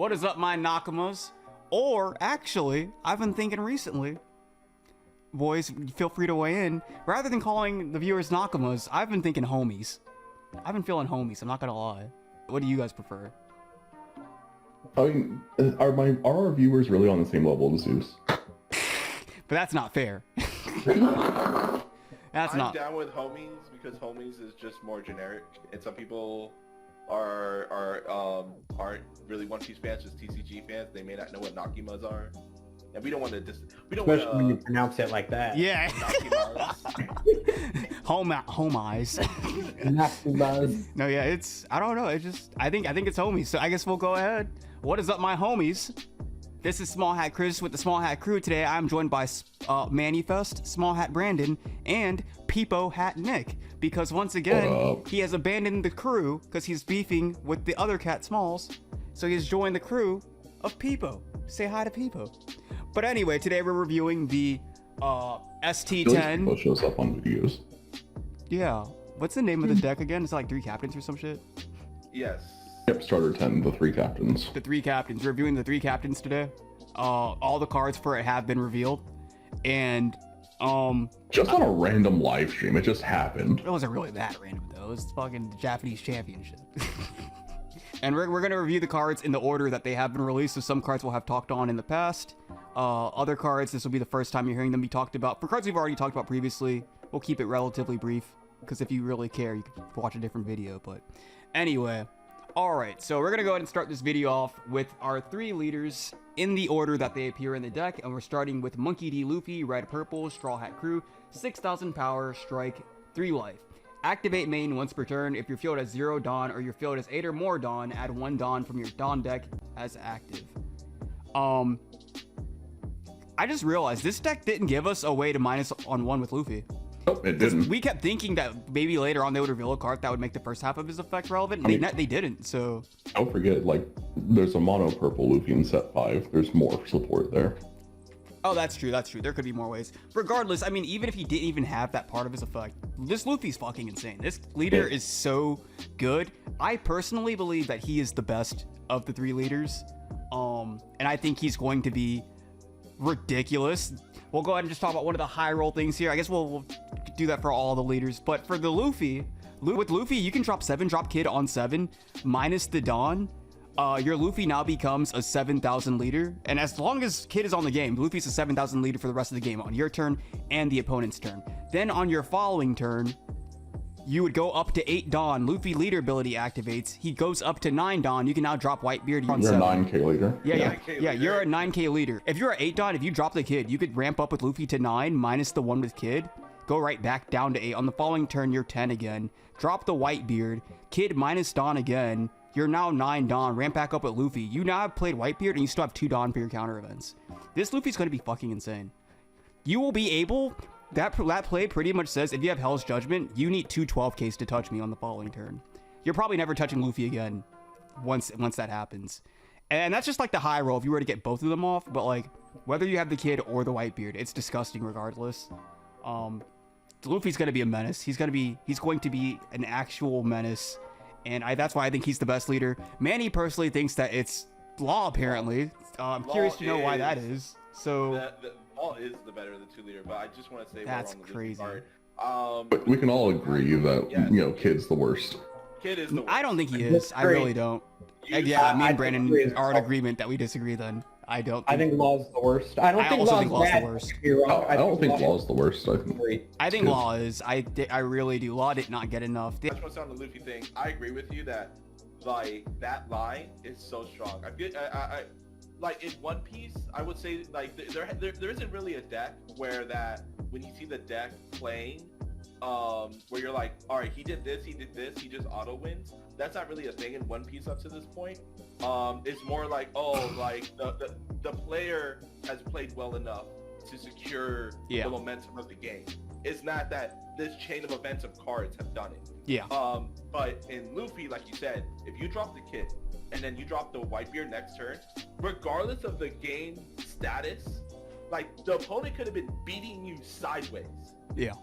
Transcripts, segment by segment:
What is up, my Nakamas? Or, actually, I've been thinking recently, boys, feel free to weigh in. Rather than calling the viewers Nakamas, I've been thinking homies. I've been feeling homies, I'm not gonna lie. What do you guys prefer? I mean, are our viewers really on the same level as Zeus? But that's not fair. That's I'm not. down with homies because homies is just more generic, and some people aren't really One Piece fans, just TCG fans. They may not know what Nakimas are, and we don't want to Especially when you pronounce it like that. Yeah. Nakimas. home eyes. No, yeah, it's, I don't know. It just, I think it's homies. So I guess we'll go ahead. What is up, my homies? This is Small Hat Chris with the Small Hat Crew. Today I'm joined by Manifest, Small Hat Brandon, and Peepo Hat Nick. Because once again, he has abandoned the crew because he's beefing with the other cat Smalls. So he has joined the crew of Peepo. Say hi to Peepo. But anyway, today we're reviewing the ST10. Peepo shows up on videos. Yeah. What's the name of the deck again? It's like 3 captains or some shit? Yes. Yep, starter 10, the 3 captains. The 3 captains. We're reviewing the 3 captains today. All the cards for it have been revealed. And just on a random live stream, it just happened. It wasn't really that random though. It was fucking Japanese championship. And we're gonna review the cards in the order that they have been released. So some cards we'll have talked on in the past. Other cards, this will be the first time you're hearing them be talked about. For cards we've already talked about previously, we'll keep it relatively brief. Because if you really care, you can watch a different video. But anyway. Alright, so we're going to go ahead and start this video off with our 3 leaders in the order that they appear in the deck. And we're starting with Monkey D. Luffy, Red Purple, Straw Hat Crew, 6,000 power, strike, 3 life. Activate main once per turn. If your field has 0 Dawn or your field has 8 or more Dawn, add 1 Dawn from your Dawn deck as active. I just realized this deck didn't give us a way to minus on 1 with Luffy. Nope, it didn't. We kept thinking that maybe later on they would reveal a card that would make the first half of his effect relevant. They didn't, so... Don't forget, like, there's a mono purple Luffy in set 5. There's more support there. Oh, that's true, that's true. There could be more ways. Regardless, I mean, even if he didn't even have that part of his effect, this Luffy's fucking insane. This leader is so good. I personally believe that he is the best of the 3 leaders. And I think he's going to be ridiculous. We'll go ahead and just talk about one of the high roll things here. I guess we'll do that for all the leaders. But for the Luffy, with Luffy, you can drop 7, drop Kid on 7, minus the Dawn. Your Luffy now becomes a 7,000 leader. And as long as Kid is on the game, Luffy's a 7,000 leader for the rest of the game on your turn and the opponent's turn. Then on your following turn, you would go up to 8 Dawn. Luffy leader ability activates. He goes up to 9 Dawn. You can now drop Whitebeard on 7. You're a 9k leader. Yeah, you're a 9k leader. If you're at 8 Dawn, if you drop the Kid, you could ramp up with Luffy to 9 minus the 1 with Kid. Go right back down to 8. On the following turn, you're 10 again. Drop the Whitebeard. Kid minus Dawn again. You're now 9 Dawn. Ramp back up with Luffy. You now have played Whitebeard and you still have 2 Dawn for your counter events. This Luffy's going to be fucking insane. You will be able... That play pretty much says if you have Hell's Judgment, you need 2 12Ks to touch me on the following turn. You're probably never touching Luffy again once that happens. And that's just like the high roll if you were to get both of them off. But like, whether you have the Kid or the Whitebeard, it's disgusting regardless. Luffy's going to be a menace. He's going to be an actual menace. And that's why I think he's the best leader. Manny personally thinks that it's Law, apparently. I'm curious to know why that is. So... Law is the better of the 2 leader, but I just want to say that's we're on the crazy. Part. But we can all agree that, you know, Kid's the worst. Kid is the worst. I don't think he is. I really don't. Yeah, me and Brandon are in agreement that we disagree then. I think Law's the worst. I don't think Law's the worst. I don't think Law's the worst. I think Law is. I really do. Law did not get enough. I just want to say on the Luffy thing, I agree with you that, like, that line is so strong. I feel, like in One Piece, I would say like there isn't really a deck where that when you see the deck playing, where you're like, all right, he did this, he just auto wins. That's not really a thing in One Piece up to this point. It's more like, oh, like the player has played well enough to secure the momentum of the game. It's not that this chain of events of cards have done it. Yeah. But in Luffy, like you said, if you drop the Kid and then you drop the Whitebeard next turn, regardless of the game status, like the opponent could have been beating you sideways. Yeah.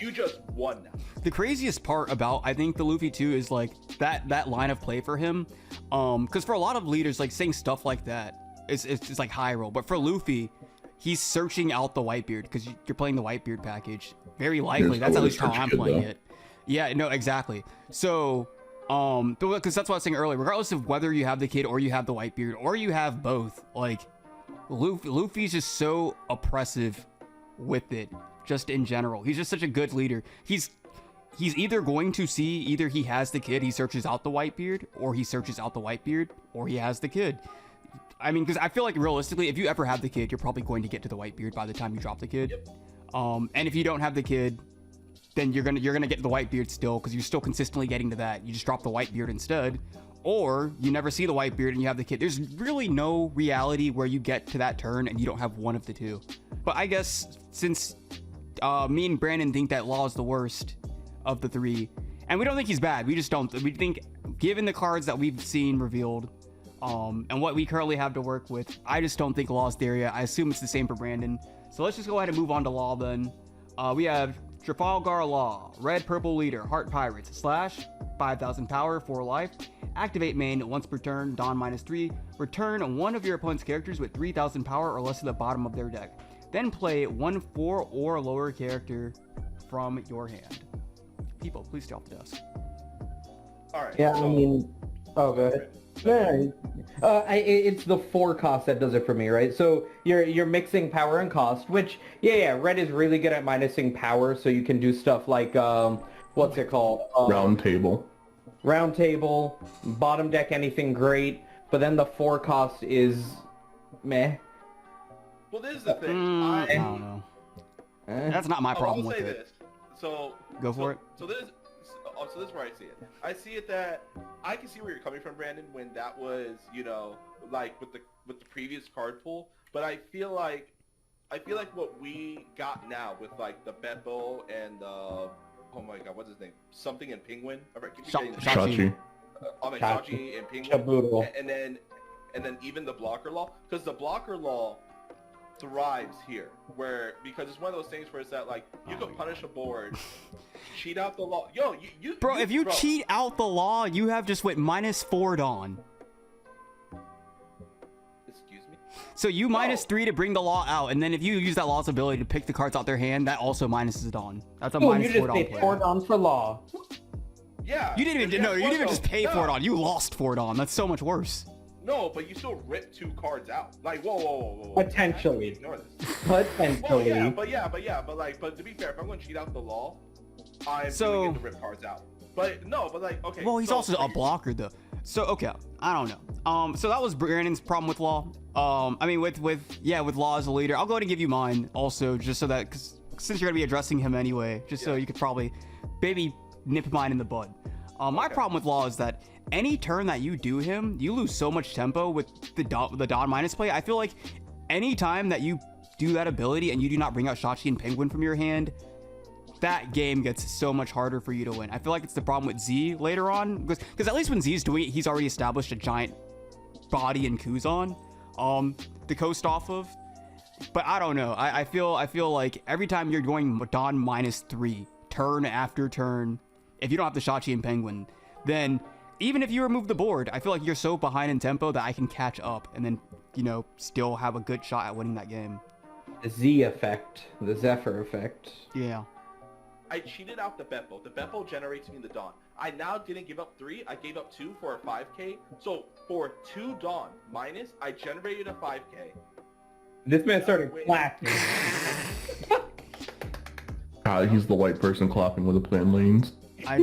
You just won now. The craziest part about, I think, the Luffy 2 is like that line of play for him. Because for a lot of leaders, like saying stuff like that, it's like high roll. But for Luffy, he's searching out the Whitebeard because you're playing the Whitebeard package. Very likely. That's at least how I'm playing it. Yeah, no, exactly. So, because that's what I was saying earlier, regardless of whether you have the kid or you have the Whitebeard or you have both, like, Luffy's just so oppressive with it, just in general. He's just such a good leader. He's either going to see, either he has the kid, he searches out the Whitebeard, or he searches out the Whitebeard, or he has the kid. I mean, because I feel like realistically, if you ever have the kid, you're probably going to get to the Whitebeard by the time you drop the kid. Yep. And if you don't have the kid, then you're gonna get the Whitebeard still, because you're still consistently getting to that. You just drop the Whitebeard instead, or you never see the Whitebeard and you have the kid. There's really no reality where you get to that turn and you don't have one of the two. But I guess since me and Brandon think that Law is the worst of the three, and we don't think he's bad. We just don't. We think, given the cards that we've seen revealed, and what we currently have to work with, I just don't think Law's there yet. I assume it's the same for Brandon. So let's just go ahead and move on to Law then. We have Trafalgar Law, red purple leader, Heart Pirates, slash 5,000 power, 4 life. Activate main once per turn, Dawn -3. Return one of your opponent's characters with 3,000 power or less to the bottom of their deck. Then play one 4 or lower character from your hand. People, please stay off the desk. All right. Yeah, so, I mean, oh, go ahead. It's the 4 cost that does it for me, right? So you're mixing power and cost, which red is really good at minusing power, so you can do stuff like what's it called? Round table, bottom deck anything great, but then the 4 cost is meh. Well, this is the thing. I don't know. That's not my problem with it. This. So go for it. So this is where I see it. I see it that I can see where you're coming from, Brandon, when that was, like with the previous card pool. But I feel like what we got now with like the Beppo and oh my god, what's his name? Something and Penguin. Shichi. Shichi and Penguin. And then even the blocker law, because the blocker law thrives here, because it's one of those things where it's that like you can punish a board, cheat out the law. Bro, if you cheat out the law, you have just went -4 Dawn. Excuse me. So you -3 to bring the law out, and then if you use that law's ability to pick the cards out their hand, that also minuses Dawn. That's a -4 Dawn. You just paid 4 Dawn for law. Yeah. You didn't even just pay 4 Dawn. You lost 4 Dawn. That's so much worse. No, but you still rip 2 cards out. Like, whoa. Potentially. Ignore this. Potentially. But to be fair, if I'm going to cheat out the law, I'm going to get the rip cards out. Okay. Well, he's also a blocker, though. So, okay, I don't know. So that was Brandon's problem with Law. I mean, with Law as a leader. I'll go ahead and give you mine also, just so that, because since you're going to be addressing him anyway, so you could probably maybe nip mine in the bud. My problem with Law is that any turn that you do him, you lose so much tempo with the Dawn minus play. I feel like any time that you do that ability and you do not bring out Shichi and Penguin from your hand, that game gets so much harder for you to win. I feel like it's the problem with Z later on, because at least when Z's doing it, he's already established a giant body in Kuzan to coast off of. But I don't know. I feel like every time you're going Dawn -3 turn after turn, if you don't have the Shichi and Penguin, then even if you remove the board, I feel like you're so behind in tempo that I can catch up and then, still have a good shot at winning that game. The Z effect, the Zephyr effect. Yeah. I cheated out the Beppo. The Beppo generates me the Dawn. I now didn't give up 3. I gave up 2 for a 5k. So for 2 Dawn minus, I generated a 5k. This man started clapping. He's the white person clapping with the plan lanes. I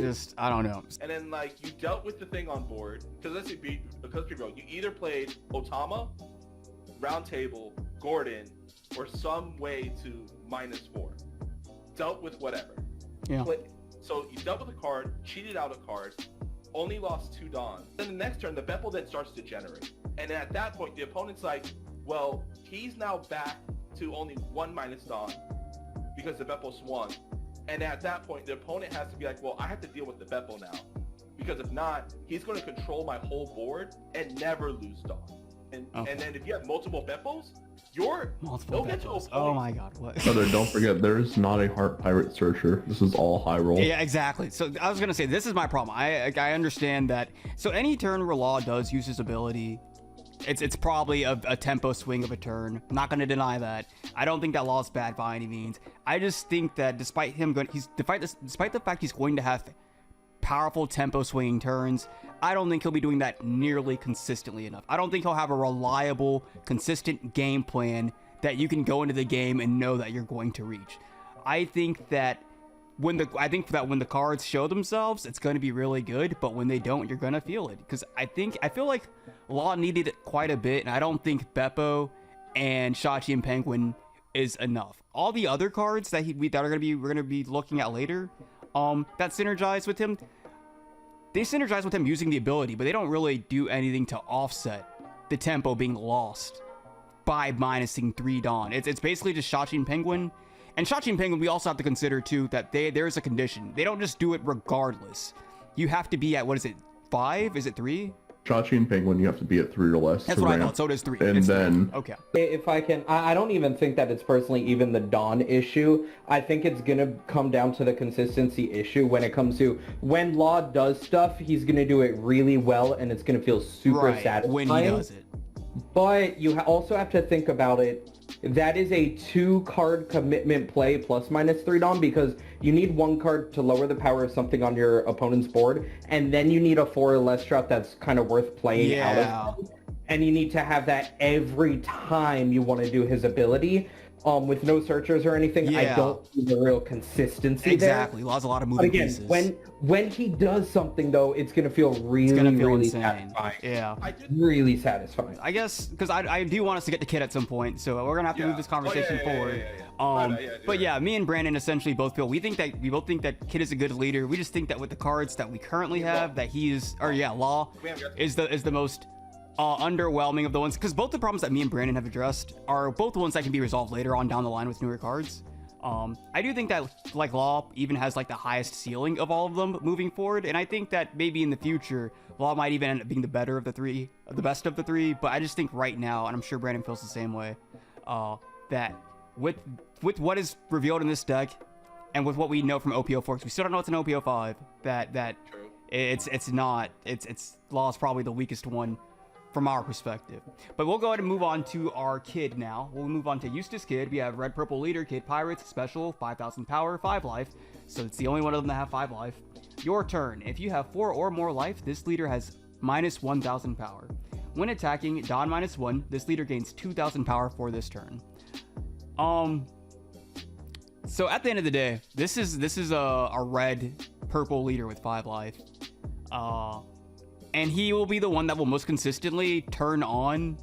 don't know. And then, you dealt with the thing on board, because let's be real, you either played Otama, Round Table, Gordon, or some way to -4. Dealt with whatever. Yeah. So you dealt with a card, cheated out a card, only lost 2 Dawn. Then the next turn, the Beppo then starts to generate. And at that point, the opponent's like, well, he's now back to only 1 minus Dawn, because the Beppo swung. And at that point, the opponent has to be like, well, I have to deal with the Beppo now. Because if not, he's going to control my whole board and never lose Dawn. And then if you have multiple Beppos, Multiple It'll get to a Beppos. point. Oh my god, what? Brother, don't forget, there's not a heart pirate searcher. This is all high roll. Yeah, exactly. So I was gonna say, this is my problem. I understand that. So any turn where Law does use his ability, it's probably a tempo swing of a turn. I'm not gonna deny that. I don't think that Law's bad by any means. I just think that despite the fact he's going to have powerful tempo swinging turns, I don't think he'll be doing that nearly consistently enough. I don't think he'll have a reliable, consistent game plan that you can go into the game and know that you're going to reach. I think that when the cards show themselves, it's going to be really good, but when they don't, you're going to feel it. Because I feel like Law needed it quite a bit, and I don't think Beppo and Shichi and Penguin is enough. All the other cards that we're gonna be looking at later, that synergize with him, they synergize with him using the ability, but they don't really do anything to offset the tempo being lost by minusing 3 Dawn. It's basically just Shichi and Penguin. And Shichi and Penguin, we also have to consider too that there's a condition. They don't just do it regardless. You have to be at, what is it, 5? Is it 3? Shichi and Penguin, you have to be at 3 or less. That's what I thought. So does 3. And it's then 3. Okay. If I can, I don't even think that it's personally even the Dawn issue. I think it's going to come down to the consistency issue when it comes to when Law does stuff, he's going to do it really well and it's going to feel super satisfying. When he does it. But you also have to think about it. That is a 2-card commitment play plus minus 3 Dawn, because you need 1 card to lower the power of something on your opponent's board, and then you need a 4 or less drop that's kind of worth playing out of. And you need to have that every time you want to do his ability. With no searchers or anything, I don't see the real consistency exactly. there. Laws a lot of moving pieces. When he does something though, it's gonna feel really insane. satisfying. Yeah, really satisfying. I guess because I do want us to get to Kid at some point, so we're gonna have to move this conversation forward. But yeah, me and Brandon essentially both feel we both think that Kid is a good leader. We just think that with the cards that we currently have, that he is, Law is the most underwhelming of the ones, because both the problems that me and Brandon have addressed are both the ones that can be resolved later on down the line with newer cards. I do think that like Law even has like the highest ceiling of all of them moving forward, and I think that maybe in the future Law might even end up being the best of the three. But I just think right now, and I'm sure Brandon feels the same way, that with what is revealed in this deck and with what we know from OPO4, because we still don't know it's an OPO5, that it's Law is probably the weakest one from our perspective. But we'll go ahead and move on to our Kid now. We'll move on to Eustace Kid. We have Red Purple Leader, Kid Pirates, Special, 5,000 power, 5 life. So it's the only one of them that have 5 life. Your turn. If you have 4 or more life, this leader has minus 1,000 power. When attacking, Dawn minus 1, this leader gains 2,000 power for this turn. So at the end of the day, this is a Red Purple Leader with 5 life. And he will be the one that will most consistently turn on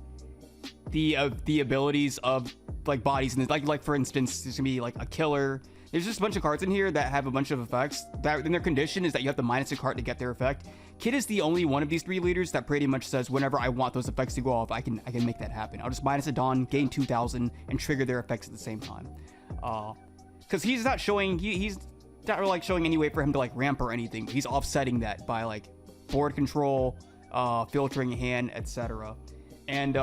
the abilities of like bodies in this. Like for instance, there's gonna be like a killer. There's just a bunch of cards in here that have a bunch of effects that in their condition is that you have to minus a card to get their effect. Kid is the only one of these 3 leaders that pretty much says whenever I want those effects to go off, I can make that happen. I'll just minus a Dawn, gain 2,000, and trigger their effects at the same time. Because he's not showing he's not really like showing any way for him to like ramp or anything, but he's offsetting that by like board control, filtering hand, etc. And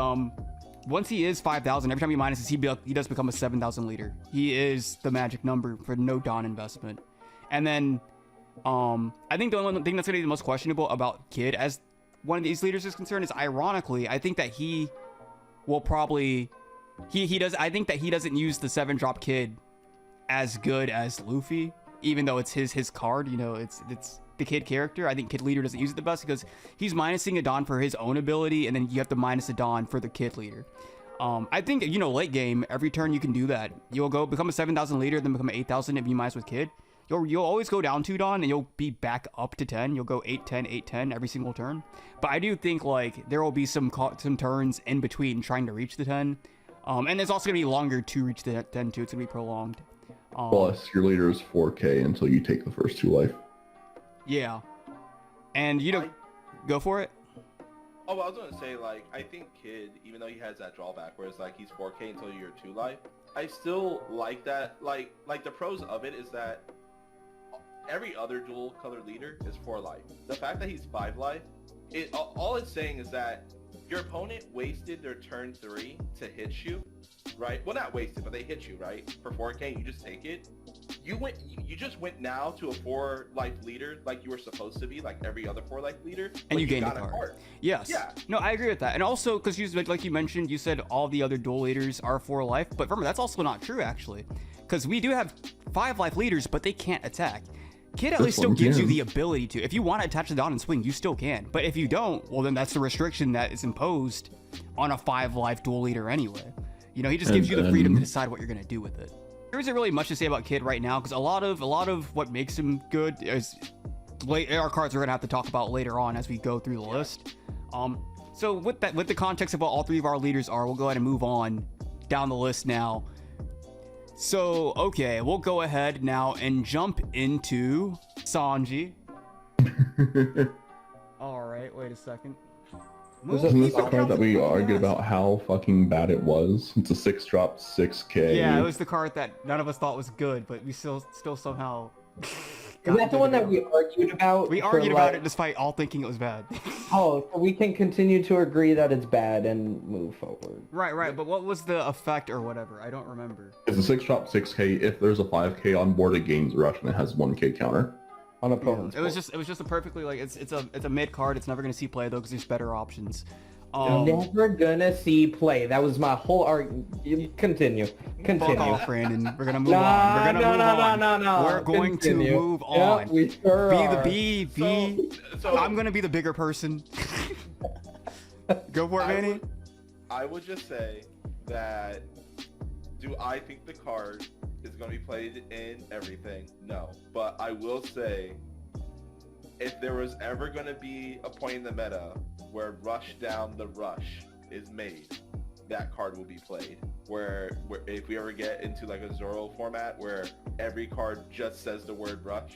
once he is 5,000, every time he minuses, he does become a 7,000 leader. He is the magic number for no Dawn investment. And then I think the only thing that's going to be the most questionable about Kid as one of these leaders is concerned is, ironically, I think that he will probably I think that he doesn't use the 7-drop Kid as good as Luffy, even though it's his card. You know, it's the Kid character. I think Kid leader doesn't use it the best because he's minusing a Dawn for his own ability, and then you have to minus a Dawn for the Kid leader. I think, you know, late game, every turn you can do that. You'll go become a 7,000 leader, then become an 8,000 if you minus with Kid. You'll always go down 2 Dawn, and you'll be back up to 10. You'll go 8, 10, 8, 10 every single turn. But I do think like there will be some turns in between trying to reach the 10. And it's also gonna be longer to reach the 10 too. It's gonna be prolonged. Plus, your leader is 4K until you take the first 2 life. Yeah, and you don't go for it. Oh, I was gonna say, like, I think Kid, even though he has that drawback, where it's like he's 4K until you're 2 life, I still like that. Like the pros of it is that every other dual color leader is 4 life. The fact that he's 5 life, all it's saying is that your opponent wasted their turn 3 to hit you, right? Well, not wasted, but they hit you, right? For 4K, you just take it. You just went now to a 4-life leader like you were supposed to be, like every other 4-life leader, and you gained got a card. card. Yes. Yeah. No, I agree with that. And also, because like you mentioned, you said all the other duel leaders are 4-life, but remember, that's also not true, actually. Because we do have 5-life leaders, but they can't attack. Kid at least still gives you the ability to. If you want to attach the Dawn and swing, you still can. But if you don't, well, then that's the restriction that is imposed on a 5-life duel leader anyway. You know, he just gives you the freedom to decide what you're going to do with it. There isn't really much to say about Kid right now, because a lot of what makes him good is our cards we're going to have to talk about later on as we go through the list. So with the context of what all 3 of our leaders are, we'll go ahead and move on down the list now. So, okay, we'll go ahead now and jump into Sanji. Alright, wait a second. Isn't this the card that we argued about how fucking bad it was? It's a 6-drop, 6K. Yeah, it was the card that none of us thought was good, but we still somehow... Is that the one that we argued about? We argued about it despite all thinking it was bad. Oh, so we can continue to agree that it's bad and move forward. Right, but what was the effect or whatever? I don't remember. It's a 6-drop, 6K. If there's a 5K on board, it gains rush and it has 1K counter. On opponents. Yeah, it was just a perfectly, like, it's a mid card. It's never gonna see play though, because there's better options. Never gonna see play. That was my whole argument. Continue. Fuck off, Brandon. We're gonna move on. We're gonna move on. No. We're going to move on. Yeah, we sure are. So I'm gonna be the bigger person. Go for it, Manny. I would just say that, do I think the card is going to be played in everything? No. But I will say, if there was ever going to be a point in the meta where rush down the rush is made, that card will be played. Where if we ever get into like a Zoro format where every card just says the word rush,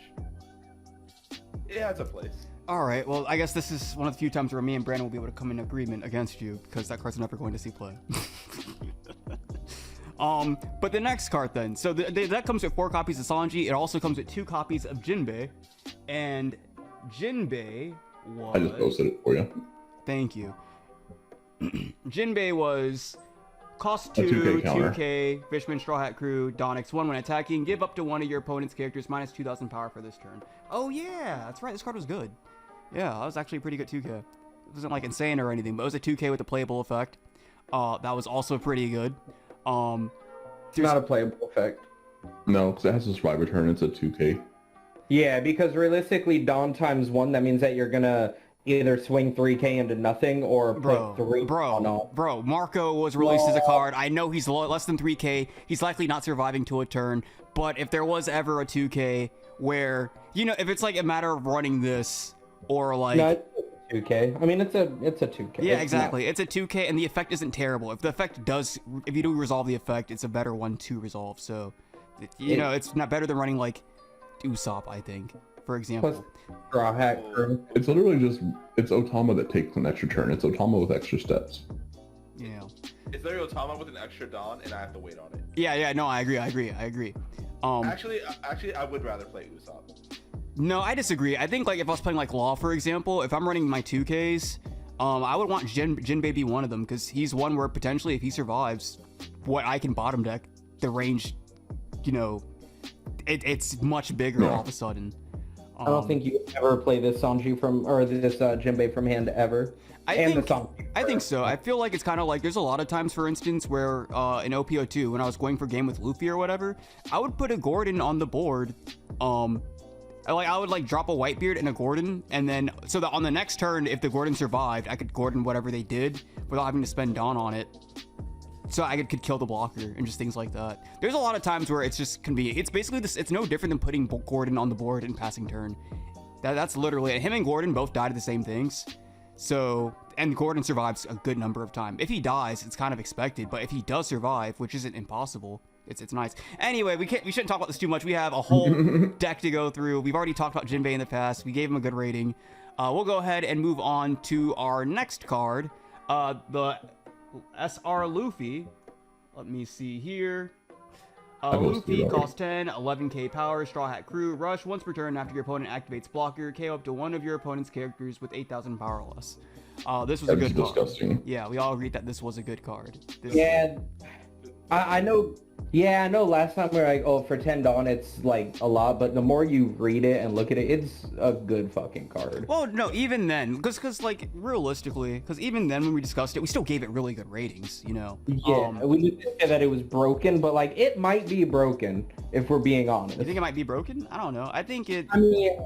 it has a place. Alright, well, I guess this is one of the few times where me and Brandon will be able to come in agreement against you, because that card's never going to see play. But the next card then. So that comes with 4 copies of Sanji. It also comes with 2 copies of Jinbei. And Jinbei was... I just posted it for you. Thank you. Jinbei was cost 2, 2K, Fishman, Straw Hat Crew, Donix 1 when attacking. Give up to one of your opponent's characters minus 2,000 power for this turn. Oh yeah, that's right. This card was good. Yeah, that was actually a pretty good 2K. It wasn't like insane or anything, but it was a 2K with a playable effect. That was also pretty good. It's not a playable effect. No, because it has a survivor turn. It's a 2K. Yeah, because realistically, Dawn times 1, that means that you're gonna either swing 3K into nothing or put 3 Bro, Marco was released as a card. I know he's less than 3K. He's likely not surviving to a turn. But if there was ever a 2K where, you know, if it's like a matter of running this or like... No, it's a 2K. I mean, it's a 2K. Yeah, exactly. It's a 2K and the effect isn't terrible. If the effect does... If you do resolve the effect, it's a better one to resolve. So, you know, it's not better than running like Usopp, I think, for example. Straw Hat Crew. It's literally just, it's Otama that takes an extra turn. It's Otama with extra steps. Yeah. It's literally Otama with an extra Dawn, and I have to wait on it. Yeah, no, I agree. Actually, I would rather play Usopp. No, I disagree. I think, like, if I was playing, like, Law, for example, if I'm running my 2Ks, I would want Jinbei be one of them, because he's one where, potentially, if he survives, what I can bottom deck, the range, you know, it's much bigger all of a sudden. I don't think you ever play this Sanji from, or this Jinbei from hand ever. I think so. I feel like it's kind of like, there's a lot of times, for instance, where in OPO2, when I was going for game with Luffy or whatever, I would put a Gordon on the board. I would like drop a Whitebeard and a Gordon, and then so that on the next turn, if the Gordon survived, I could Gordon whatever they did without having to spend Dawn on it. So I could kill the blocker and just things like that. There's a lot of times where it's just convenient. It's basically this. It's no different than putting Gordon on the board and passing turn. That's literally it. Him and Gordon both died of the same things. So, and Gordon survives a good number of times. If he dies, it's kind of expected, but if he does survive, which isn't impossible, it's nice. Anyway, we shouldn't talk about this too much. We have a whole deck to go through. We've already talked about Jinbei in the past. We gave him a good rating. We'll go ahead and move on to our next card, the SR Luffy. Let me see here. Luffy costs 10, 11k power, Straw Hat Crew, rush once per turn after your opponent activates blocker, KO up to one of your opponent's characters with 8,000 power or less. This was a good card. Disgusting. Yeah, we all agreed that this was a good card. Yeah, I know. Yeah, I know. Last time we were like, oh, for 10 Dawn, it's like a lot, but the more you read it and look at it, it's a good fucking card. Well, no, even then, because like realistically, because even then when we discussed it, we still gave it really good ratings, you know. Yeah, we didn't say that it was broken, but like it might be broken if we're being honest. You think it might be broken? I don't know. I think it. I mean,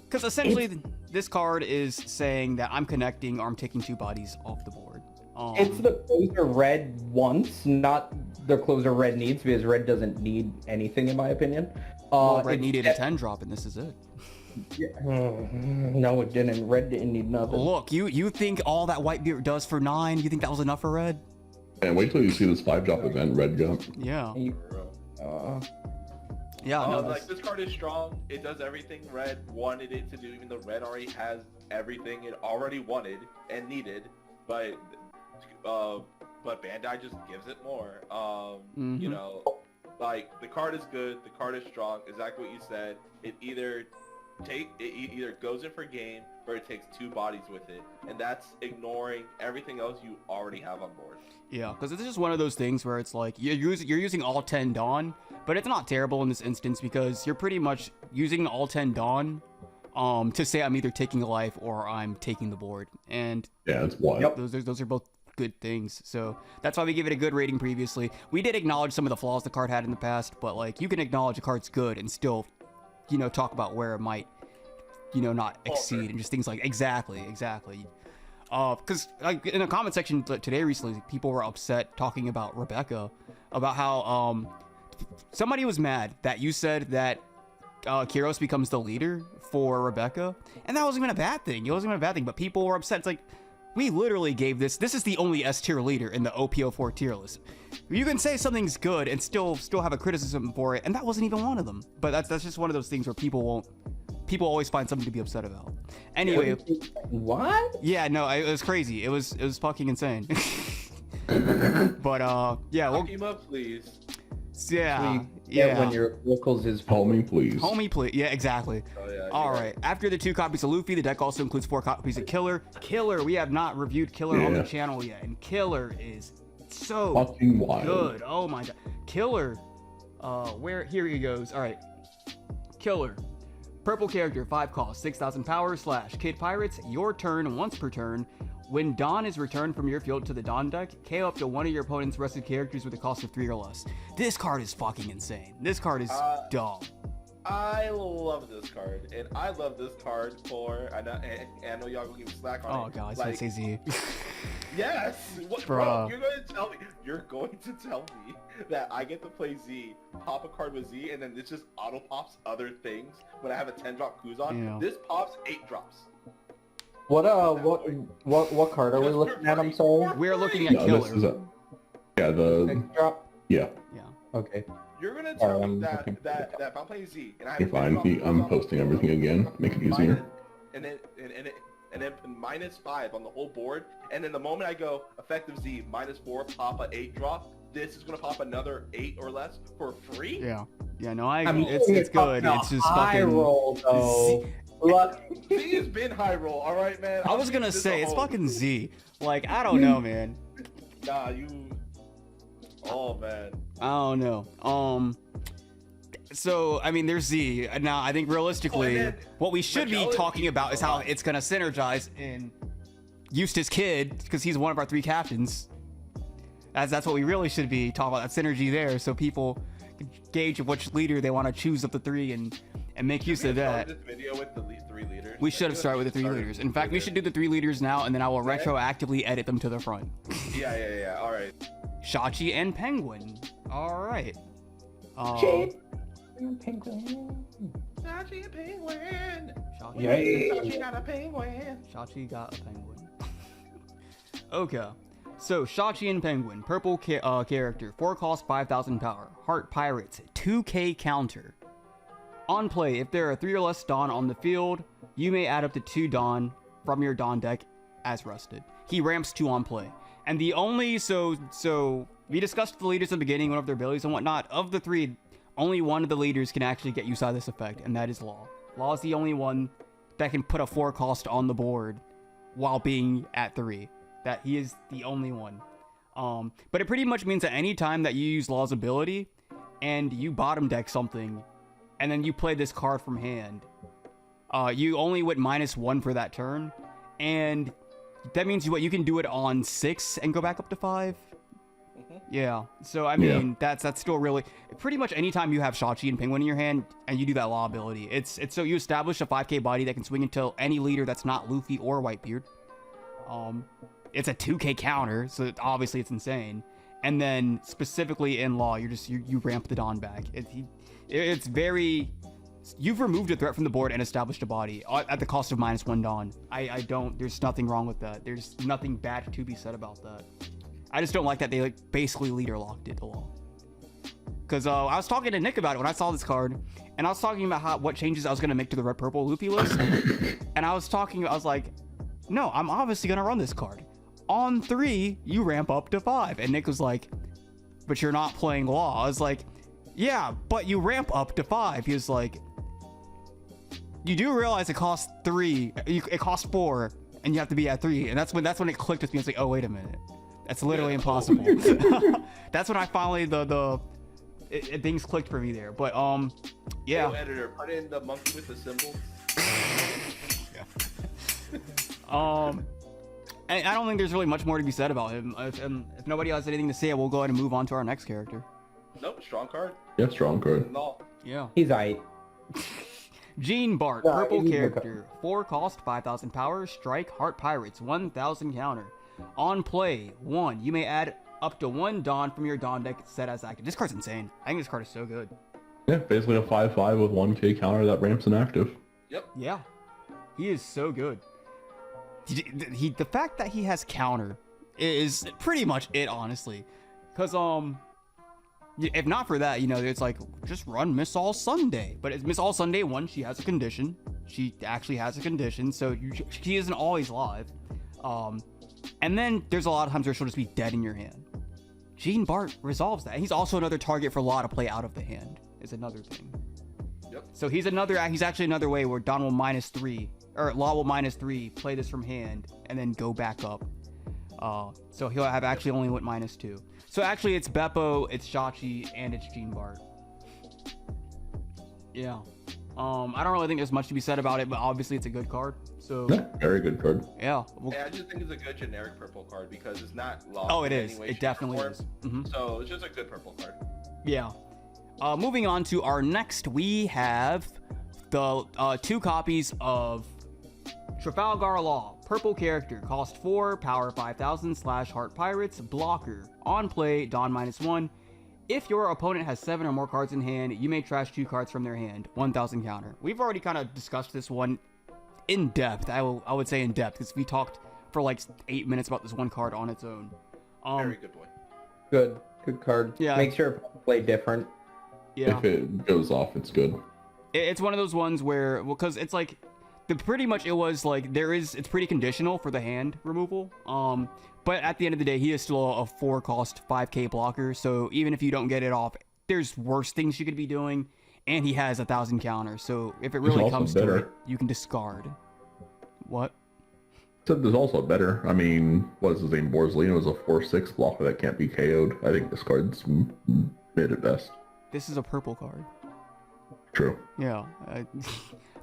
because essentially this card is saying that I'm connecting or I'm taking 2 bodies off the board. It's the closer red wants, not the closer red needs, because red doesn't need anything in my opinion. Well, red needed a 10 drop and this is it. No, it didn't. Red didn't need nothing. Look, you think all that white beard does for 9? You think that was enough for red? And wait till you see this 5-drop event red got. Yeah. Yeah, no, like this card is strong. It does everything red wanted it to do, even though red already has everything it already wanted and needed. But Bandai just gives it more. You know, like the card is good, the card is strong. Exactly what you said. It either goes in for game or it takes 2 bodies with it, and that's ignoring everything else you already have on board. Yeah, because it's just one of those things where it's like you're using all 10 Dawn, but it's not terrible in this instance because you're pretty much using all 10 Dawn to say I'm either taking a life or I'm taking the board, and yeah, it's one. Yep, those are both good things, so that's why we gave it a good rating previously. We did acknowledge some of the flaws the card had in the past, but like you can acknowledge a card's good and still, you know, talk about where it might, you know, not exceed and just things like exactly because like in the comment section today recently, people were upset talking about Rebecca, about how somebody was mad that you said that Kyros becomes the leader for Rebecca, and that wasn't even a bad thing. It wasn't even a bad thing, but people were upset. It's like, we literally gave this is the only S tier leader in the OPO4 tier list. You can say something's good and still have a criticism for it, and that wasn't even one of them. But that's just one of those things where people always find something to be upset about. Anyway, what? Yeah, no, it was crazy. It was fucking insane. But yeah, Lock him up, please. Yeah. When your locals is homie, please. Homie, please. Yeah, exactly. Oh, yeah, all right. After the 2 copies of Luffy, the deck also includes 4 copies of Killer. Killer, we have not reviewed Killer on the channel yet, and Killer is so fucking wild. Good. Oh my god. Killer. Here he goes. All right. Killer. Purple character, 5 cost, 6,000 power / Kid Pirates. Your turn once per turn. When Dawn is returned from your field to the Dawn deck, KO up to one of your opponent's rested characters with a cost of 3 or less. This card is fucking insane. This card is dumb. I love this card, and I love this card for. I know y'all gonna give me slack on it. Oh god, it's gonna say Z. Yes, bro, you're going to tell me that I get to play Z, pop a card with Z, and then it just auto pops other things when I have a 10-drop Kuzan. Yeah. This pops 8 drops. What card are we looking at? I'm sorry. We're looking at Killer. Yeah. Okay. You're gonna tell me that if I'm playing Z and I have you're fine. I'm posting everything again. Make it easier. And then -5 on the whole board, and then the moment I go effective Z -4, pop a 8 drop. This is gonna pop another 8 or less for free. Yeah. No, I mean it's good. It's just high fucking roll though. Z has been high roll, all right, man. I was gonna say it's fucking Z. Like I don't know, man. Nah, you. Oh man. I don't know. So I mean, there's Z. Now I think realistically, what we should be talking about is how it's gonna synergize in Eustace Kid, because he's one of our 3 captains. That's what we really should be talking about. That synergy there, so people can gauge which leader they want to choose of the 3 and make use of that. This video with the 3 leaders. We should have started with the 3 leaders. In fact, we should do the 3 leaders now, and then I will retroactively edit them to the front. Yeah. All right. Shichi and Penguin. All right. Shichi and Penguin. Shichi and Penguin. Shichi got a penguin. Shichi got a penguin. Okay. So, Shichi and Penguin. Purple character. 4 cost, 5,000 power. Heart Pirates. 2k counter. On play, if there are 3 or less Dawn on the field, you may add up to 2 Dawn from your Dawn deck as rested. He ramps 2 on play. And the only, so we discussed the leaders in the beginning, one of their abilities and whatnot. Of the 3, only one of the leaders can actually get use out of this effect, and that is Law. Law is the only one that can put a 4 cost on the board while being at 3. That he is the only one. But it pretty much means that any time that you use Law's ability and you bottom deck something, and then you play this card from hand, you only went -1 for that turn, and that means you can do it on 6 and go back up to 5. Yeah, so I mean that's still really pretty much anytime you have Shichi and Penguin in your hand and you do that Law ability, it's so you establish a 5k body that can swing until any leader that's not Luffy or Whitebeard. It's a 2k counter, so obviously it's insane. And then specifically in Law, you ramp the Dawn back. It's very, you've removed a threat from the board and established a body at the cost of -1 Dawn. There's nothing wrong with that. There's nothing bad to be said about that. I just don't like that they basically leader locked it a lot. Because I was talking to Nick about it when I saw this card, and I was talking about what changes I was going to make to the red purple Luffy list. And I was like, no, I'm obviously going to run this card. On 3, you ramp up to 5. And Nick was like, but you're not playing Law. I was like, yeah, but you ramp up to 5. He was like, you do realize it costs 3. It costs 4, and you have to be at 3. And that's when it clicked with me. I was like, oh, wait a minute. That's literally impossible. That's when I finally things clicked for me there. But yeah. Yo, editor, put in the monkey with the symbol. And I don't think there's really much more to be said about him. If nobody has anything to say, we'll go ahead and move on to our next character. Nope, strong card. Yeah, strong card. No. Yeah. He's aight. Bart, purple character. 4 cost, 5,000 power, strike, Heart Pirates, 1,000 counter. On play, 1. You may add up to 1 Dawn from your Dawn deck set as active. This card's insane. I think this card is so good. Yeah, basically a 5/5 with 1k counter that ramps inactive. Yep. Yeah. He is so good. The fact that he has counter is pretty much it, honestly. Because, if not for that, it's like, just run Miss All Sunday. But it's Miss All Sunday 1, she has a condition. She actually has a condition, so she isn't always live. And then there's a lot of times where she'll just be dead in your hand. Bart resolves that. He's also another target for Law to play out of the hand, is another thing. Yep. So he's actually another way where Dawn will -3, or Law will -3, play this from hand, and then go back up. So he'll have actually only went -2. So actually it's Beppo, it's Shichi, and it's Bart. Yeah. I don't really think there's much to be said about it, but obviously it's a good card. So Yeah, very good card. yeah. I just think it's a good generic purple card because it's not lost. Oh, it in is. any way, It shape, or definitely form. is. Mhm. So it's just a good purple card. Yeah. Moving on to our next, we have the 2 copies of Trafalgar Law. Purple character, cost 4, power 5,000 / Heart Pirates, blocker. On play, Dawn -1. If your opponent has 7 or more cards in hand, you may trash 2 cards from their hand. 1,000 counter. We've already kind of discussed this one in depth. I would say in depth, because we talked for like 8 minutes about this one card on its own. Very good boy. Good card. Yeah. Makes your opponent play different. Yeah. If it goes off, it's good. It's one of those ones where, because it's like, pretty much it was like, it's pretty conditional for the hand removal. But at the end of the day, he is still a 4 cost 5k blocker. So even if you don't get it off, there's worse things you could be doing. And he has 1,000 counter. So if it really comes to it, you can discard. What? So there's also better. I mean, what is his name? Borzolino is a 4/6 blocker that can't be KO'd. I think this card's mid at best. This is a purple card. True. Yeah.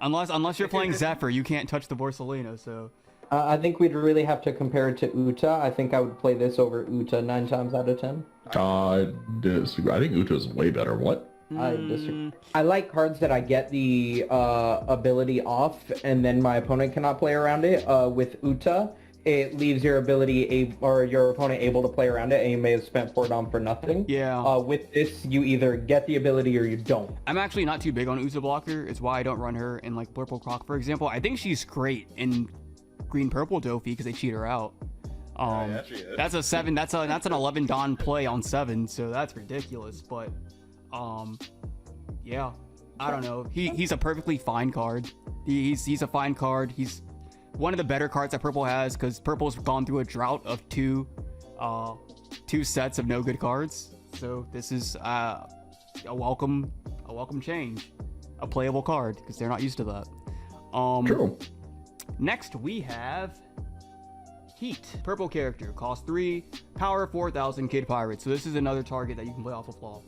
Unless you're playing Zephyr, you can't touch the Borzolino. So I think we'd really have to compare it to Uta. I think I would play this over Uta 9 times out of 10. I disagree. I think Uta's way better. What? I disagree. I like cards that I get the ability off, and then my opponent cannot play around it. With Uta, it leaves your your opponent able to play around it, and you may have spent 4 Dom for nothing. yeah. With this, you either get the ability or you don't. I'm actually not too big on Uta blocker. It's why I don't run her in like Purple Croc, for example. I think she's great in Green Purple Dofi because they cheat her out. Yeah, she is. That's a 7. That's an 11 Dawn play on 7, so that's ridiculous. But yeah, I don't know. He's a perfectly fine card. He's a fine card. He's one of the better cards that Purple has because Purple's gone through a drought of two sets of no good cards. So this is a welcome change, a playable card because they're not used to that. True. Next we have Heat. Purple character. Cost 3. Power 4,000. Kid pirate. So this is another target that you can play off of Law.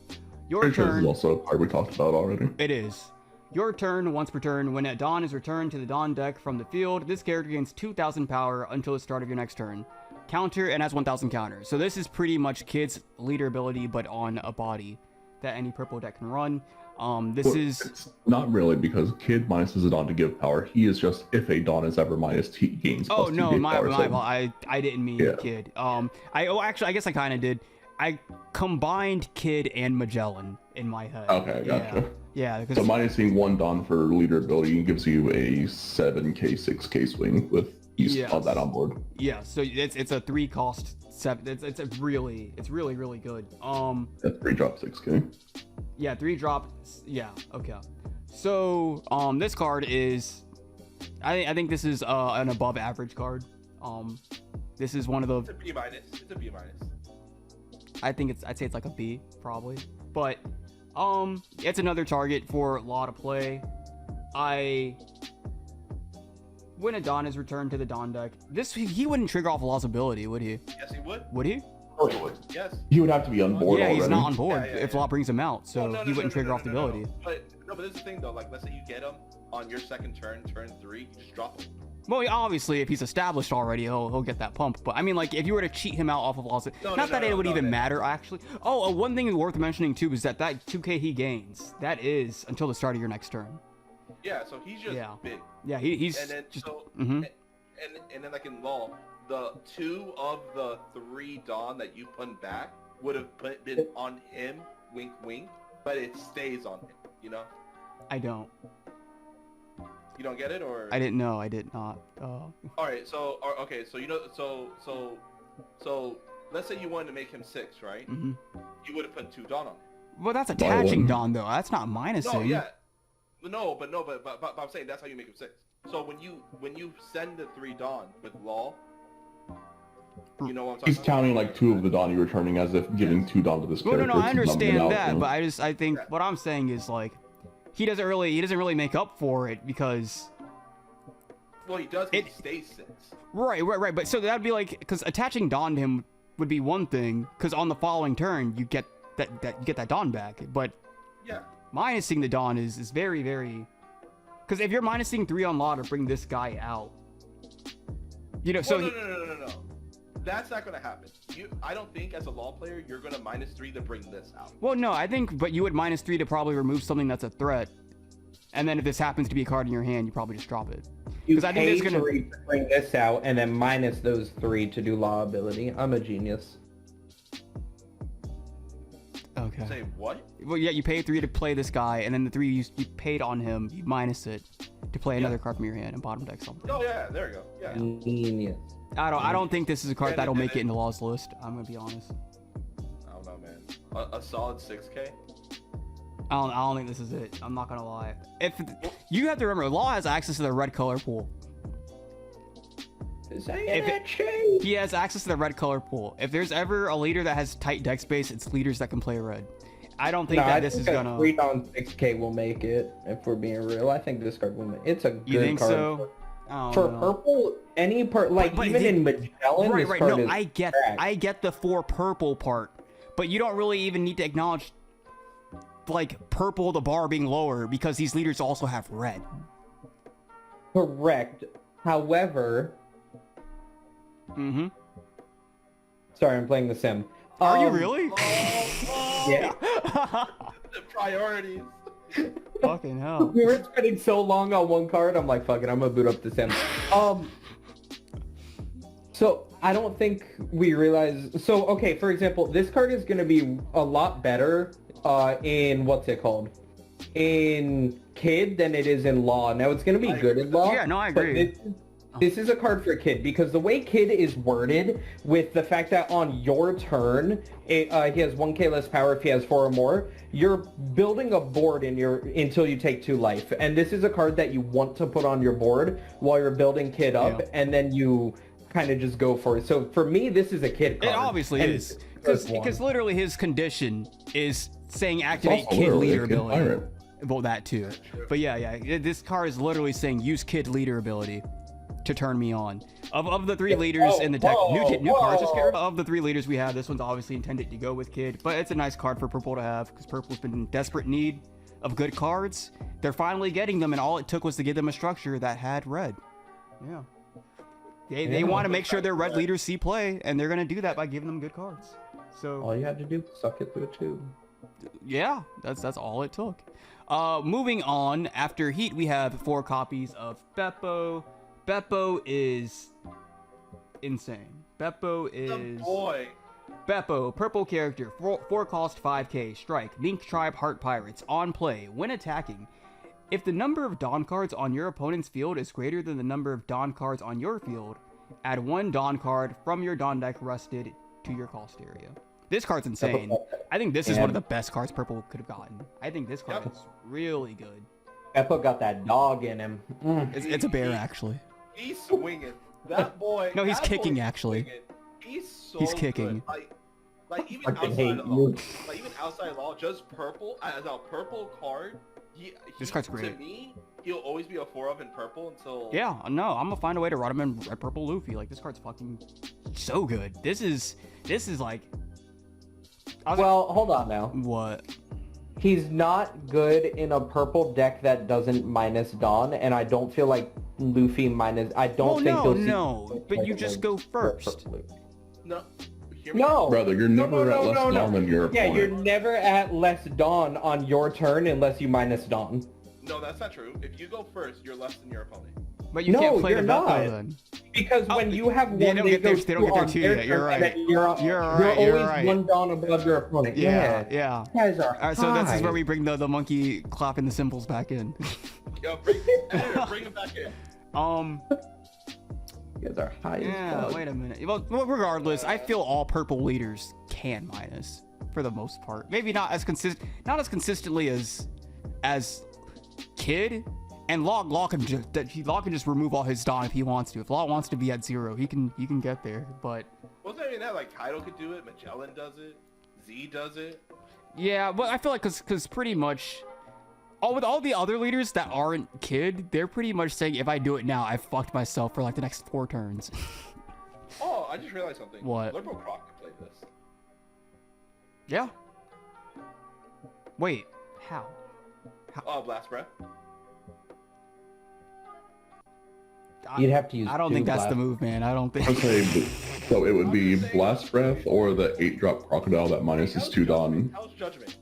Your Pretty sure this turn. is also a card we talked about already. It is. Your turn, once per turn, when a Dawn is returned to the Dawn deck from the field, this character gains 2,000 power until the start of your next turn. Counter and has 1,000 counters. So this is pretty much Kid's leader ability, but on a body that any purple deck can run. It's not really, because Kid minuses a Dawn to give power. He is just, if a Dawn is ever minus, he gains Oh, plus 2 no, gauge my power, so- fault. I didn't mean Kid. Actually, I guess I kind of did. I combined Kid and Magellan in my head. Okay, gotcha. Yeah, because So minusing 1 Dawn for leader ability gives you a 7k, 6k swing with each of that on board. Yeah, so it's a 3 cost 7. It's really good. That's 3 drop 6k. Yeah, 3 drop. Yeah, okay. So this card is, I think this is an above average card. This is one of the. It's a B minus. It's a B minus. I'd say it's like a B probably, but it's another target for Law to play. When a Dawn is returned to the Dawn deck, he wouldn't trigger off Law's ability, would he? Yes, he would. Would he? Oh, he would. Yes. He would have to be on board Yeah, already. he's not on board if Yeah. Law brings him out, so he wouldn't trigger off the ability. But this is the thing though. Like, let's say you get him on your second turn, turn 3, you just drop him. Well, obviously, if he's established already, he'll get that pump. But I mean, like, if you were to cheat him out off of Law's, not that it would even matter, actually. Oh, one thing worth mentioning too is that 2k he gains, that is until the start of your next turn. Yeah, so he's just big. Yeah, he's and then just. so and then like in Law, the 2 of the 3 Dawn that you put back would have been on him, wink wink, but it stays on him. You know? I don't. You don't get it, or? I didn't know. I did not. All right. So okay. So you know. So let's say you wanted to make him 6, right? Mm-hmm. You would have put 2 Dawn on him. Well, that's attaching Dawn though. That's not minusing. No, yeah. No, but I'm saying that's how you make him 6. So when you send the 3 Dawn with Law, you know what I'm talking He's about? counting like 2 of the Dawn you're returning as if giving 2 Dawn to this Well, character. no, I understand out, that, you know? but I think what I'm saying is like he doesn't really make up for it because. Well, he does. He stays 6. Right. But so that'd be like, because attaching Dawn to him would be one thing, because on the following turn you get that Dawn back. But minusing the Dawn is very, very, because if you're minusing 3 on Law to bring this guy out, you know. So no. That's not gonna happen. I don't think as a Law player you're gonna -3 to bring this out. Well, no, I think, but you would -3 to probably remove something that's a threat, and then if this happens to be a card in your hand, you probably just drop it. Because I think it's gonna bring this out and then minus those 3 to do Law ability. I'm a genius. Okay. Say what? Well, yeah, you pay 3 to play this guy, and then the 3 you paid on him, you minus it to play another card from your hand and bottom deck something. Oh yeah, there you go. Yeah. Genius. I don't think this is a card that'll make it into Law's list. I'm gonna be honest. I don't know, man. A solid 6k. I don't think this is it. I'm not gonna lie. If you have to remember, Law has access to the red color pool. He has access to the red color pool. If there's ever a leader that has tight deck space, it's leaders that can play red. I don't think this is gonna. 3 on 6k will make it. If we're being real, I think this card will make. It's a good card. You think so? For purple, any part, like but even in Magellan, right. this card No, is I get the 4 purple part, but you don't really even need to acknowledge like purple, the bar being lower, because these leaders also have red. Correct. However, sorry, I'm playing the sim. Are you really? Yeah. The priorities. Fucking hell. We were spending so long on one card, I'm like, fuck it, I'm gonna boot up the sim. So I don't think we realize. So okay, for example, this card is gonna be a lot better in what's it called? In Kid than it is in Law. Now it's gonna be good in Law. Yeah, no, I agree. This is a card for Kid because the way Kid is worded, with the fact that on your turn he has 1k less power if he has 4 or more, you're building a board until you take 2 life, and this is a card that you want to put on your board while you're building Kid up, and then you kind of just go for it. So for me, this is a Kid card. It obviously is, because literally his condition is saying activate Kid leader ability. Well, that too. But yeah, this card is literally saying use Kid leader ability. to turn me on. Of the 3 leaders in the deck, new cards to scare. Of the 3 leaders we have, this one's obviously intended to go with Kid, but it's a nice card for Purple to have because Purple's been in desperate need of good cards. They're finally getting them, and all it took was to give them a structure that had red. Yeah. They want to make sure their red leaders see play, and they're going to do that by giving them good cards. So all you had to do was suck it through a tube. Yeah, that's all it took. Moving on, after Heat, we have 4 copies of Beppo. Beppo is insane. Beppo is... boy. Beppo, purple character, 4 cost 5k, strike, Mink Tribe Heart Pirates, on play, when attacking. If the number of Dawn cards on your opponent's field is greater than the number of Dawn cards on your field, add 1 Dawn card from your Dawn deck rested to your cost area. This card's insane. I think this is one of the best cards Purple could have gotten. I think this card is really good. Beppo got that dog in him. It's a bear, actually. He's swinging. That boy. No, he's kicking, actually. He's kicking. Good. Like even outside of law, even outside law, just Purple as a purple card. This card's great. To me, he'll always be a 4 of in purple until. Yeah, no, I'm gonna find a way to run him in red purple Luffy. Like, this card's fucking so good. This is like. Well, hold on now. What? He's not good in a purple deck that doesn't minus Dawn, and I don't feel like Luffy minus. I don't think he'll see. But you just go first. No, brother, you're never at less Dawn than your opponent. Yeah, you're never at less Dawn on your turn unless you minus Dawn. No, that's not true. If you go first, you're less than your opponent. But you can't play the Beppo then. Because when you have one, they don't get their 2 yet. You're right. You're always 1 Dawn above your opponent. Yeah. You guys are Alright, so this is where we bring the monkey clapping the cymbals back in. Yo, bring it back in. You guys are high as fuck. Wait a minute. Well, regardless, I feel all purple leaders can minus for the most part. Maybe not as consistently as Kid. And Law can just remove all his Dawn if he wants to. If Law wants to be at 0, he can get there. But wasn't even that like Kaido could do it, Magellan does it, Z does it. Yeah, but I feel like because pretty much with all the other leaders that aren't Kid, they're pretty much saying if I do it now, I've fucked myself for like the next 4 turns. Oh, I just realized something. What? Liberal Croc can play this. Yeah. Wait, how? Oh, Blast Breath. You'd have to use. I don't think that's the move, man. I don't think. Okay, so it would be Blast Breath or the 8-drop Crocodile that minuses 2 Dawn. How's Judgment?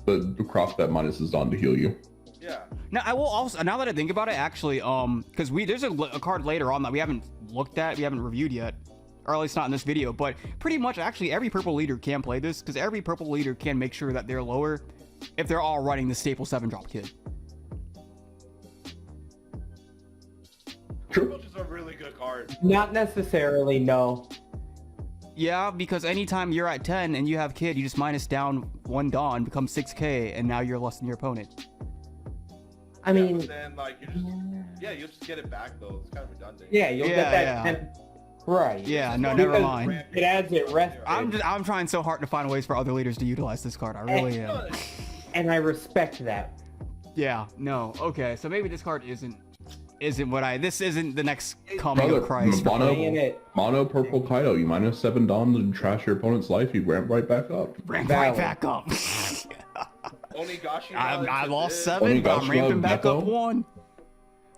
The Croc that minuses Dawn to heal you. Yeah. Now I will also, now that I think about it, actually, because there's a card later on that we haven't looked at, we haven't reviewed yet, or at least not in this video. But pretty much, actually, every purple leader can play this because every purple leader can make sure that they're lower if they're all running the staple 7-drop Kid. True. Which is a really good card. Not necessarily, no. Yeah, because anytime you're at 10 and you have Kid, you just minus down 1 Dawn, become 6k, and now you're less than your opponent. I mean, but then like you'll just get it back though. It's kind of redundant. Yeah, you'll get that 10. Right. Yeah, no, never mind. It adds it rest. I'm trying so hard to find ways for other leaders to utilize this card. I really am. And I respect that. Yeah, no, okay, so maybe this card isn't this isn't the next coming of Christ. Mono purple Kaido, you minus 7 Dawn to trash your opponent's life, you ramp right back up. Right back up. Onigashima. I lost 7, but I'm ramping back up 1.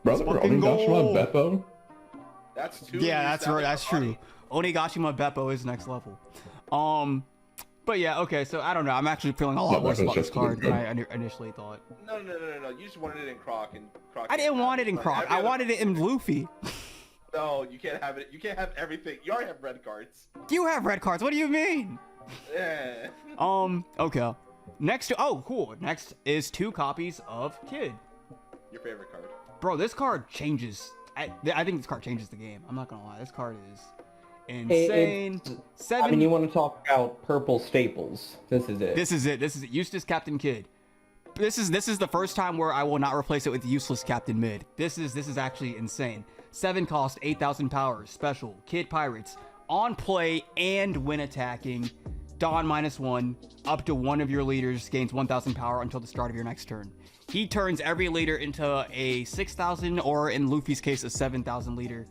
Brother, Onigashima Beppo? That's 2. Yeah, that's right. That's true. Onigashima Beppo is next level. But yeah, okay. So I don't know. I'm actually feeling a lot worse about this card than I initially thought. No. You just wanted it in Croc, and Croc. I didn't want it in Croc. I wanted it in Luffy. No, you can't have it. You can't have everything. You already have red cards. You have red cards. What do you mean? Yeah. Okay. Next, cool. Next is 2 copies of Kid. Your favorite card. Bro, this card changes. I think this card changes the game. I'm not gonna lie. This card is insane. 7. I mean, you want to talk about purple staples? This is it. This is it. Eustace Captain Kid. This is the first time where I will not replace it with useless Captain Mid. This is actually insane. 7 cost, 8,000 power, special, Kid Pirates, on play and when attacking. Don -1, up to one of your leaders gains 1,000 power until the start of your next turn. He turns every leader into a 6,000, or in Luffy's case, a 7,000 leader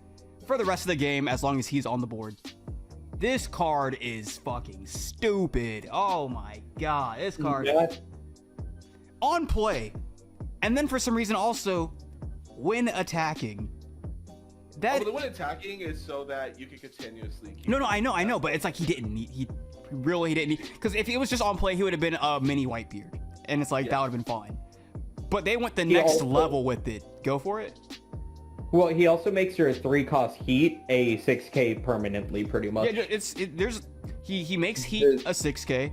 for the rest of the game as long as he's on the board. This card is fucking stupid. Oh my god, this card. On play, and then for some reason also, when attacking. The when attacking is so that you can continuously keep... No, I know, but it's like he didn't need... He really didn't need... Because if it was just on play, he would have been a mini Whitebeard. And it's like, that would have been fine. But they went the next level with it. Go for it. Well, he also makes your 3-cost heat a 6k permanently, pretty much. Yeah, he makes heat a 6k.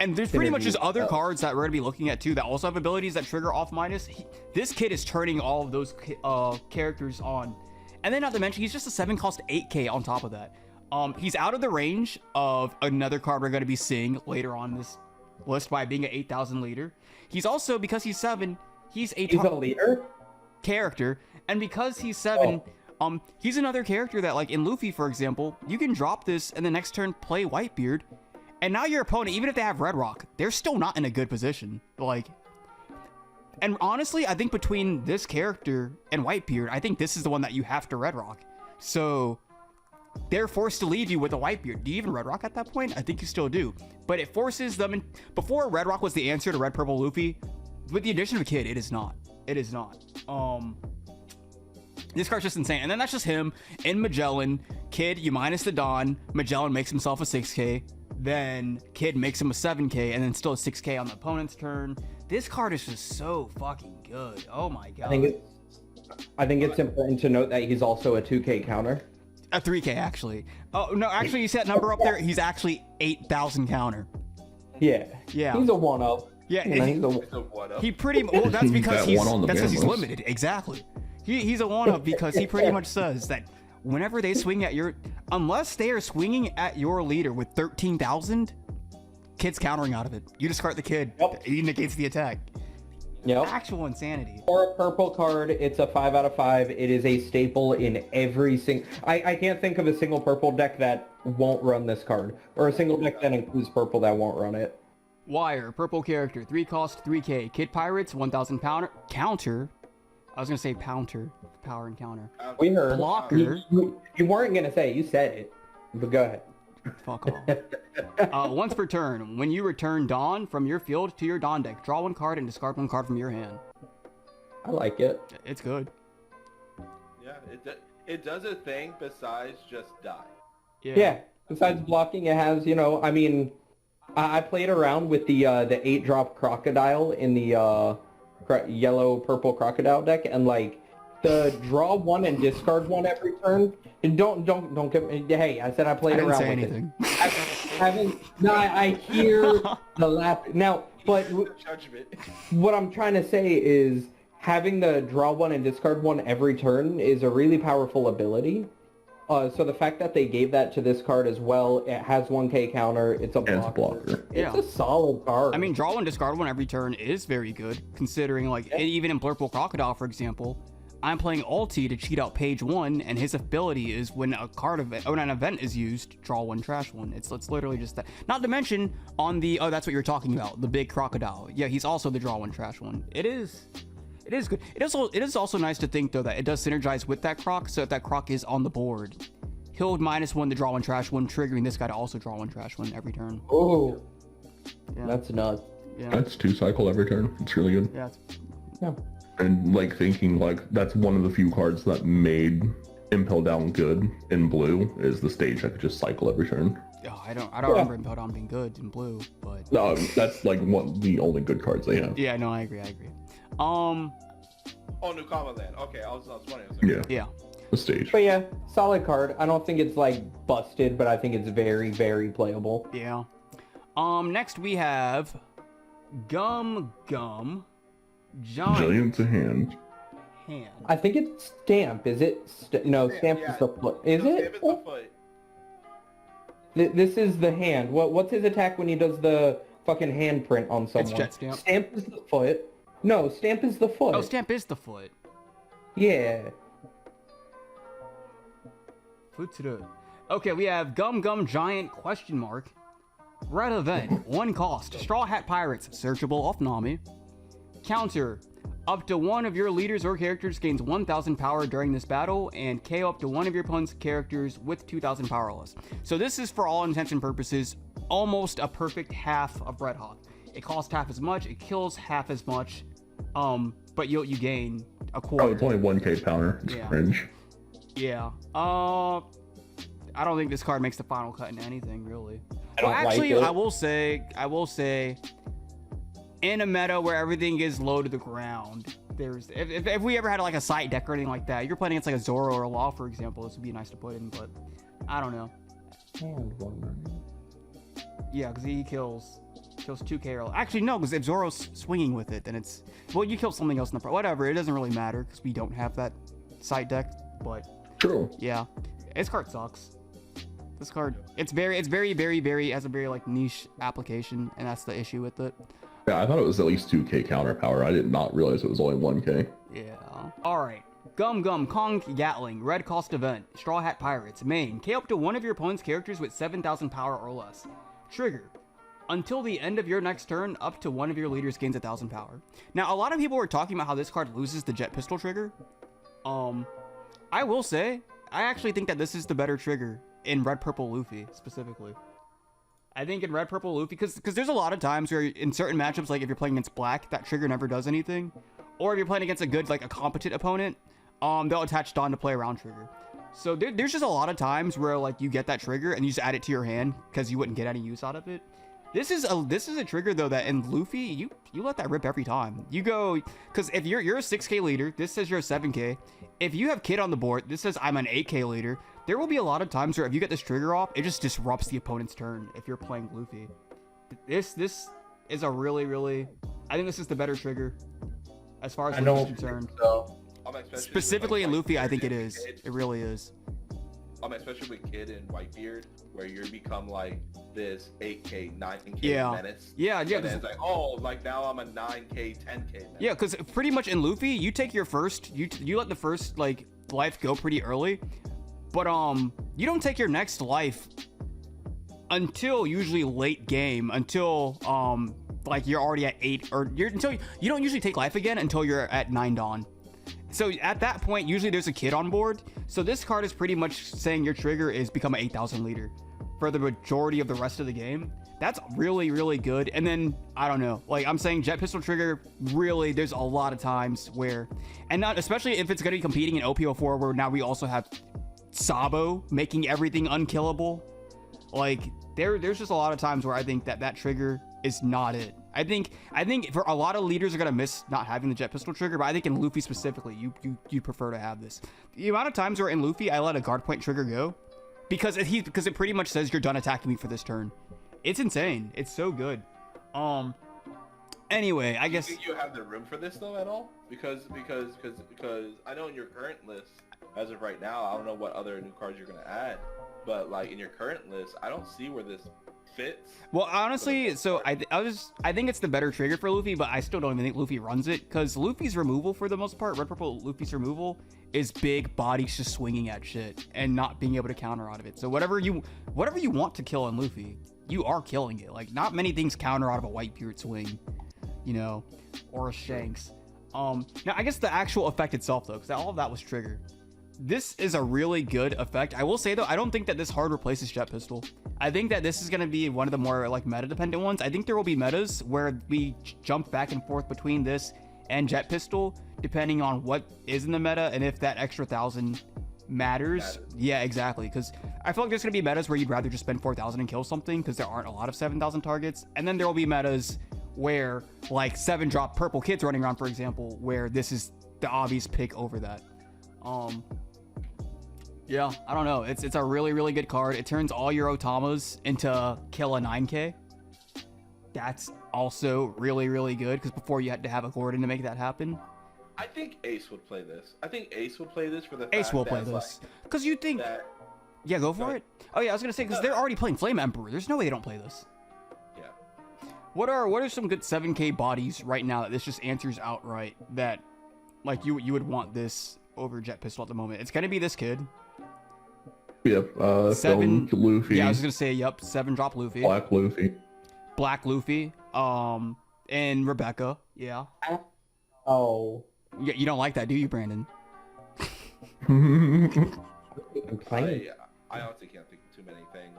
And there's pretty much just other cards that we're going to be looking at too that also have abilities that trigger off minus. This kid is turning all of those characters on. And then not to mention, he's just a 7-cost 8k on top of that. He's out of the range of another card we're going to be seeing later on this list by being an 8,000 leader. He's also, because he's 7, he's a leader character. And because he's 7, he's another character that, like in Luffy, for example, you can drop this and the next turn play Whitebeard. And now your opponent, even if they have Red Rock, they're still not in a good position. Like, and honestly, I think between this character and Whitebeard, I think this is the one that you have to Red Rock. So they're forced to leave you with a Whitebeard. Do you even Red Rock at that point? I think you still do. But it forces them in. Before Red Rock was the answer to Red Purple Luffy, with the addition of a kid, it is not. It is not. This card's just insane. And then that's just him in Magellan. Kid, you minus the Dawn. Magellan makes himself a 6k. Then Kid makes him a 7k, and then still a 6k on the opponent's turn. This card is just so fucking good. Oh my god. I think it's important to note that he's also a 2k counter. A 3k, actually. Oh, no, actually, you set number up there. He's actually 8,000 counter. Yeah. Yeah. He's a 1-up. Yeah. He's a 1-up. He pretty... Well, that's because he's limited. Exactly. He's a 1-up because he pretty much says that whenever they swing at your... Unless they are swinging at your leader with 13,000, Kid's countering out of it. You discard the Kid. Yep. He negates the attack. Yep. Actual insanity. For a purple card, it's a 5 out of 5. It is a staple in every single... I can't think of a single purple deck that won't run this card. Or a single deck that includes purple that won't run it. Wire, purple character, 3 cost, 3k. Kid Pirates, 1,000 pounder. Counter. I was going to say pounter. Power and counter. We heard. Blocker. You weren't going to say it. You said it. But go ahead. Fuck off. Once per turn, when you return Dawn from your field to your Dawn deck, draw 1 card and discard 1 card from your hand. I like it. It's good. Yeah, it does a thing besides just die. Yeah. Besides blocking, it has, you know, I mean, I played around with the 8-drop Crocodile in the yellow purple Crocodile deck, and like the draw 1 and discard 1 every turn. Don't get me. Hey, I said I played around with anything. It. I hear the laugh now, but what I'm trying to say is having the draw 1 and discard 1 every turn is a really powerful ability. So the fact that they gave that to this card as well, it has 1k counter, it's a blocker. It's a solid card. I mean, draw 1, discard 1 every turn is very good, considering, like, even in Purple Crocodile, for example, I'm playing ulti to cheat out page 1, and his ability is when a card event, or an event is used, draw 1, trash 1. It's literally just that. Not to mention, on the, that's what you're talking about, the big Crocodile. Yeah, he's also the draw 1, trash 1. It is good. It is also nice to think, though, that it does synergize with that Croc, so if that Croc is on the board, he'll -1 the draw 1, trash 1, triggering this guy to also draw 1, trash 1 every turn. Oh, yeah. That's nuts. Yeah. That's 2 cycle every turn. It's really good. Yeah. And like thinking like that's one of the few cards that made Impel Down good in blue is the stage that could just cycle every turn. Oh, I don't remember Impel Down being good in blue, but no, that's like the only good cards they have. Yeah, no, I agree. Oh, Nukama Land. Okay, I was wondering. Yeah. The stage. But yeah, solid card. I don't think it's like busted, but I think it's very, very playable. Yeah. Next we have Gum Giant's a hand. I think it's Stamp. Is it? No, Stamp is the foot. Is it? Stamp is the foot. This is the hand. What's his attack when he does the fucking handprint on someone? It's Jet Stamp. Stamp is the foot. No, Stamp is the foot. Oh, Stamp is the foot. Yeah. Okay, we have Gum Gum Giant question mark. Red event, 1 cost. Straw Hat Pirates, searchable off Nami. Counter, up to one of your leaders or characters gains 1,000 power during this battle, and KO up to one of your opponent's characters with 2,000 power or less. So this is, for all intents and purposes, almost a perfect half of Red Hawk. It costs half as much, it kills half as much, but you gain a quarter. Oh, it's only 1k power. It's cringe. Yeah. I don't think this card makes the final cut in anything, really. Well, actually, like I will say, in a meta where everything is low to the ground, if we ever had like a side deck or anything like that, you're playing against like a Zoro or a Law, for example, this would be nice to put in, but I don't know. Yeah, because he kills 2k or actually no, because if Zoro's swinging with it, then it's, well, you kill something else in the whatever. It doesn't really matter because we don't have that side deck, but True. yeah, this card sucks. This card, it's very has a very like niche application, and that's the issue with it. Yeah, I thought it was at least 2k counter power. I did not realize it was only 1k. Yeah. All right. Gum Gum Kong Gatling, red cost event, Straw Hat Pirates, main, K up to one of your opponent's characters with 7,000 power or less. Trigger, until the end of your next turn, up to one of your leaders gains 1,000 power. Now, a lot of people were talking about how this card loses the jet pistol trigger. I will say, I actually think that this is the better trigger in Red Purple Luffy specifically. I think in Red Purple Luffy, because there's a lot of times where in certain matchups, like if you're playing against Black, that trigger never does anything. Or if you're playing against a good, like a competent opponent, they'll attach Dawn to play around trigger. So there's just a lot of times where like you get that trigger and you just add it to your hand because you wouldn't get any use out of it. This is a trigger though that in Luffy you let that rip every time. You go, because if you're a 6k leader, this says you're a 7k. If you have Kid on the board, this says I'm an 8k leader. There will be a lot of times where if you get this trigger off, it just disrupts the opponent's turn if you're playing Luffy. This is a really, I think this is the better trigger as far as Luffy's concerned. So, specifically in Luffy, I think it is. It really is. Especially with Kid and Whitebeard, where you become like this 8k, 9k menace. Yeah. And it's like, oh, like now I'm a 9k, 10k menace. Yeah, because pretty much in Luffy, you take your first, you let the first like life go pretty early, but you don't take your next life until usually late game, until like you're already at 8, or until you don't usually take life again until you're at 9 Dawn. So at that point, usually there's a Kid on board. So this card is pretty much saying your trigger is become an 8,000 leader for the majority of the rest of the game. That's really good. And then, I don't know, like I'm saying jet pistol trigger, really, there's a lot of times where, and not especially if it's going to be competing in OPO4, where now we also have Sabo making everything unkillable. Like there's just a lot of times where I think that trigger is not it. I think for a lot of leaders are gonna miss not having the jet pistol trigger, but I think in Luffy specifically, you prefer to have this. The amount of times where in Luffy I let a guard point trigger go because it pretty much says you're done attacking me for this turn. It's insane. It's so good. Anyway, I guess. Do you think you have the room for this though at all? Because I know in your current list, as of right now, I don't know what other new cards you're gonna add, but like in your current list, I don't see where this fits. Well, honestly, so I think it's the better trigger for Luffy, but I still don't even think Luffy runs it, because Luffy's removal for the most part, Red Purple Luffy's removal is big bodies just swinging at shit and not being able to counter out of it. So whatever you want to kill in Luffy, you are killing it. Like not many things counter out of a Whitebeard swing, you know, or a Shanks. Now I guess the actual effect itself though, because all of that was trigger. This is a really good effect. I will say though, I don't think that this hard replaces Jet Pistol. I think that this is going to be one of the more like meta dependent ones. I think there will be metas where we jump back and forth between this and Jet Pistol, depending on what is in the meta and if that extra 1,000 matters. Yeah, exactly. Because I feel like there's going to be metas where you'd rather just spend 4,000 and kill something because there aren't a lot of 7,000 targets. And then there will be metas where like 7-drop purple kids running around, for example, where this is the obvious pick over that. Yeah, I don't know. It's a really good card. It turns all your Otamas into kill a 9k. That's also really good, because before you had to have a Gordon to make that happen. I think Ace would play this. I think Ace would play this for the Ace will play this. Because you think... Yeah, go for it. Oh yeah, I was going to say, because they're already playing Flame Emperor. There's no way they don't play this. Yeah. What are some good 7k bodies right now that this just answers outright that like you would want this over Jet Pistol at the moment? It's going to be this kid. Yep. 7 Film Luffy. Yeah, I was gonna say yep. 7 drop Luffy. Black Luffy. Black Luffy. And Rebecca. Yeah. Oh. You don't like that, do you, Brandon? I honestly can't think of too many things.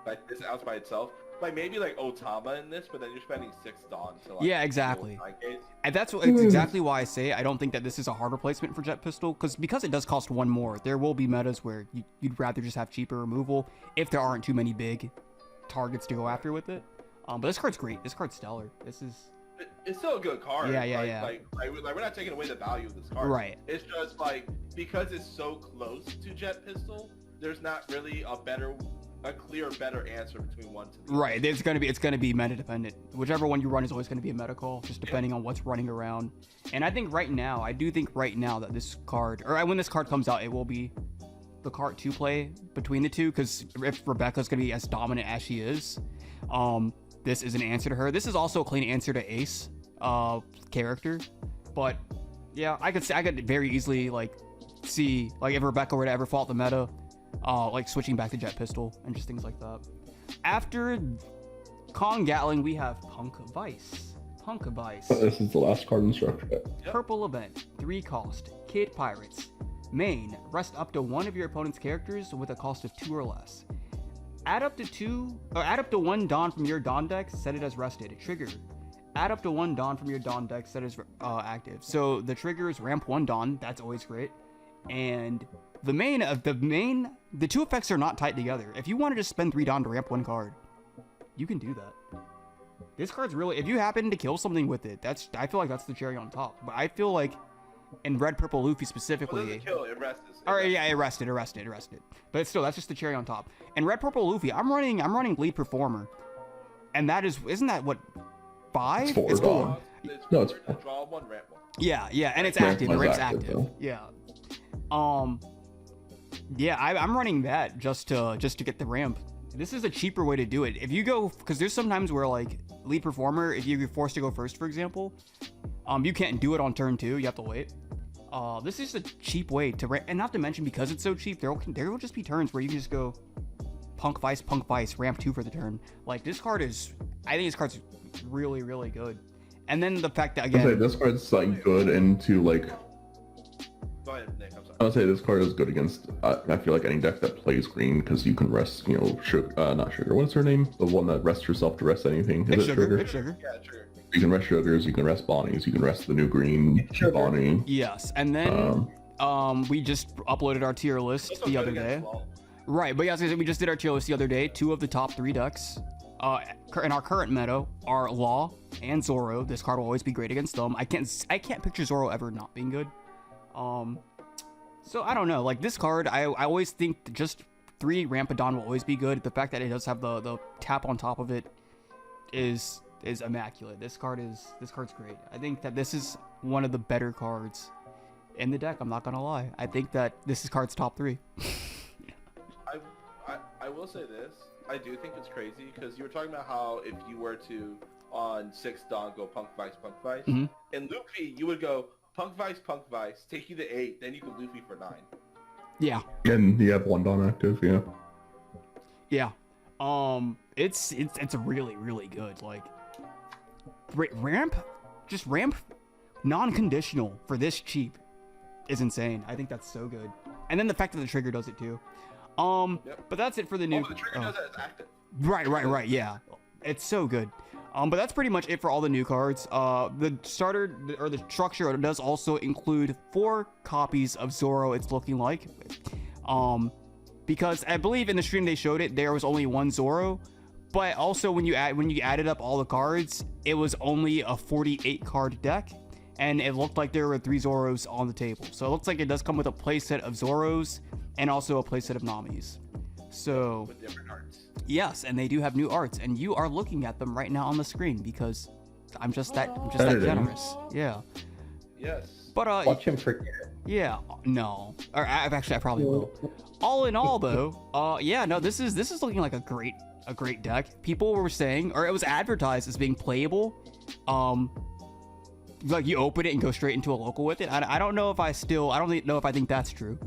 Like this out by itself. Like maybe like Otama in this, but then you're spending $6 to like. Yeah, exactly. And that's exactly why I say I don't think that this is a hard replacement for Jet Pistol, because it does cost 1 more. There will be metas where you'd rather just have cheaper removal if there aren't too many big targets to go after with it. But this card's great. This card's stellar. It's still a good card. Yeah. Like we're not taking away the value of this card. Right. It's just like because it's so close to Jet Pistol, there's not really a clear better answer between one to the other. Right. It's gonna be meta dependent. Whichever one you run is always gonna be a meta call, just depending on what's running around. And I think right now that this card, or when this card comes out, it will be the card to play between the two, because if Rebecca's gonna be as dominant as she is, this is an answer to her. This is also a clean answer to Ace character, but yeah, I could very easily like see like if Rebecca were to ever fault the meta, like switching back to Jet Pistol and just things like that. After Kong Gatling, we have Punk Vice. This is the last card in structure. Purple event, 3 cost, Kid Pirates. Main, rest up to 1 of your opponent's characters with a cost of 2 or less. Add up to 1 Dawn from your Dawn deck, set it as rested. Trigger. Add up to 1 Dawn from your Dawn deck, set as active. So the trigger is ramp 1 Dawn, that's always great. And the 2 effects are not tied together. If you wanted to spend 3 Dawn to ramp 1 card, you can do that. This card's really, if you happen to kill something with it, I feel like that's the cherry on top. But I feel like in Red Purple Luffy specifically. Well, kill, it rested. It rested. But still, that's just the cherry on top. In Red Purple Luffy, I'm running lead performer, and isn't that what 5? It's 4. It's 4. No, it's 4. Draw 1, ramp 1. Yeah, and it's Ramp active. one's Ramp's active, active. though. Yeah. I'm running that just to get the ramp. This is a cheaper way to do it. If you go, because there's sometimes where like lead performer, if you're forced to go first, for example, you can't do it on turn 2. You have to wait. This is a cheap way to ramp, and not to mention because it's so cheap, there will just be turns where you can just go Punk Vice, ramp 2 for the turn. Like I think this card's really, really good. And then the fact that again, this card's like good into like. Go ahead, Nick. I'm sorry. I would say this card is good against. I feel like any deck that plays green, because you can rest. Mm-hmm. Sugar. Not Sugar. What's her name? The one that rests herself to rest anything. Is it Sugar? It's Sugar. Yeah, Trigger. You can rest Sugars. You can rest Bonnies. You can rest the new green Bonnie. Yes, and then we just uploaded our tier list the other day. Right, but yeah, we just did our tier list the other day. 2 of the top 3 decks in our current meta are Law and Zoro. This card will always be great against them. I can't picture Zoro ever not being good. So I don't know. Like this card, I always think that just 3 Rampadon will always be good. The fact that it does have the tap on top of it is immaculate. This card's great. I think that this is one of the better cards in the deck. I'm not gonna lie. I think that this is card's top 3. I will say this. I do think it's crazy because you were talking about how if you were to on 6 Dawn go Punk Vice. Mm-hmm. In Luffy, you would go Punk Vice, take you to 8, then you can Luffy for 9. Yeah. And you have 1 Dawn active, yeah. Yeah. It's really, really good. Like ramp non-conditional for this cheap is insane. I think that's so good. And then the fact that the trigger does it too. Yep. But that's it for the new. Oh, the trigger does it as active. Right. Yeah, it's so good. But that's pretty much it for all the new cards. The starter or the structure does also include 4 copies of Zoro. It's looking like, because I believe in the stream they showed it, there was only 1 Zoro. But also when you added up all the cards, it was only a 48 card deck, and it looked like there were 3 Zoros on the table. So it looks like it does come with a playset of Zoros and also a playset of Namis. So With different arts. yes, and they do have new arts, and you are looking at them right now on the screen because I'm just that generous. Yeah. Yes. But Watch him forget. yeah, no. Or I probably will. All in all, though, yeah, no, this is looking like a great deck. People were saying, or it was advertised as being playable. Like you open it and go straight into a local with it. I don't know if I think that's true.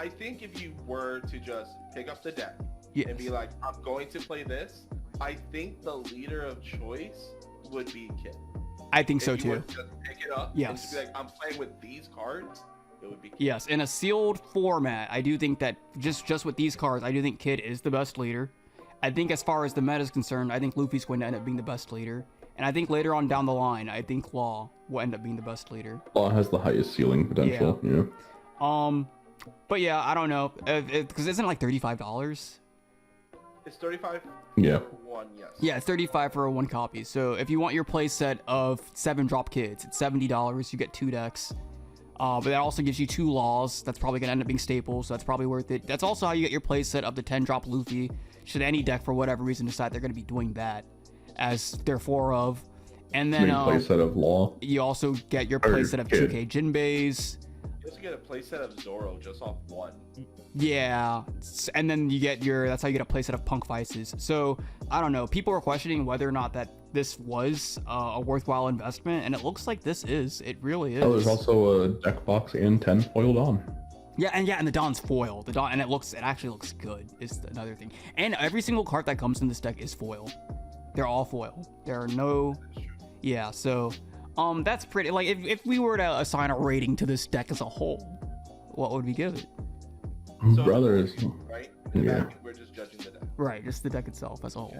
I think if you were to just pick up the deck Yes. and be like, I'm going to play this, I think the leader of choice would be Kid. I think so If you were too. to just pick it up and Yes. just be like, I'm playing with these cards, it would be Kid. Yes, in a sealed format, I do think that just with these cards, I do think Kid is the best leader. I think as far as the meta is concerned, I think Luffy's going to end up being the best leader. And I think later on down the line, I think Law will end up being the best leader. Law has the highest ceiling potential. Yeah. But yeah, I don't know, because isn't it like $35? It's 35 Yeah. for one, yes. Yeah, it's 35 for a one copy. So if you want your play set of 7 drop kids, it's $70. You get 2 decks. But that also gives you 2 Laws. That's probably gonna end up being staples, so that's probably worth it. That's also how you get your play set of the 10 drop Luffy. Should any deck for whatever reason decide they're gonna be doing that as their 4 of. And then Play set of Law. you also get your play set of Kid. 2K Jinbeis. You also get a playset of Zoro just off one. Yeah, and then you get that's how you get a playset of Punk Vices. So I don't know. People are questioning whether or not that this was a worthwhile investment, and it looks like this is. It really is. Oh, there's also a deck box and 10 foiled on. Yeah, and the Don's foil. The Don, and it actually looks good. Is another thing. And every single card that comes in this deck is foil. They're all foil. There are no. Yeah, so that's pretty. Like if we were to assign a rating to this deck as a whole, what would we give it? So, Brothers. right? Yeah. We're just judging the deck. Right, just the deck itself as a whole.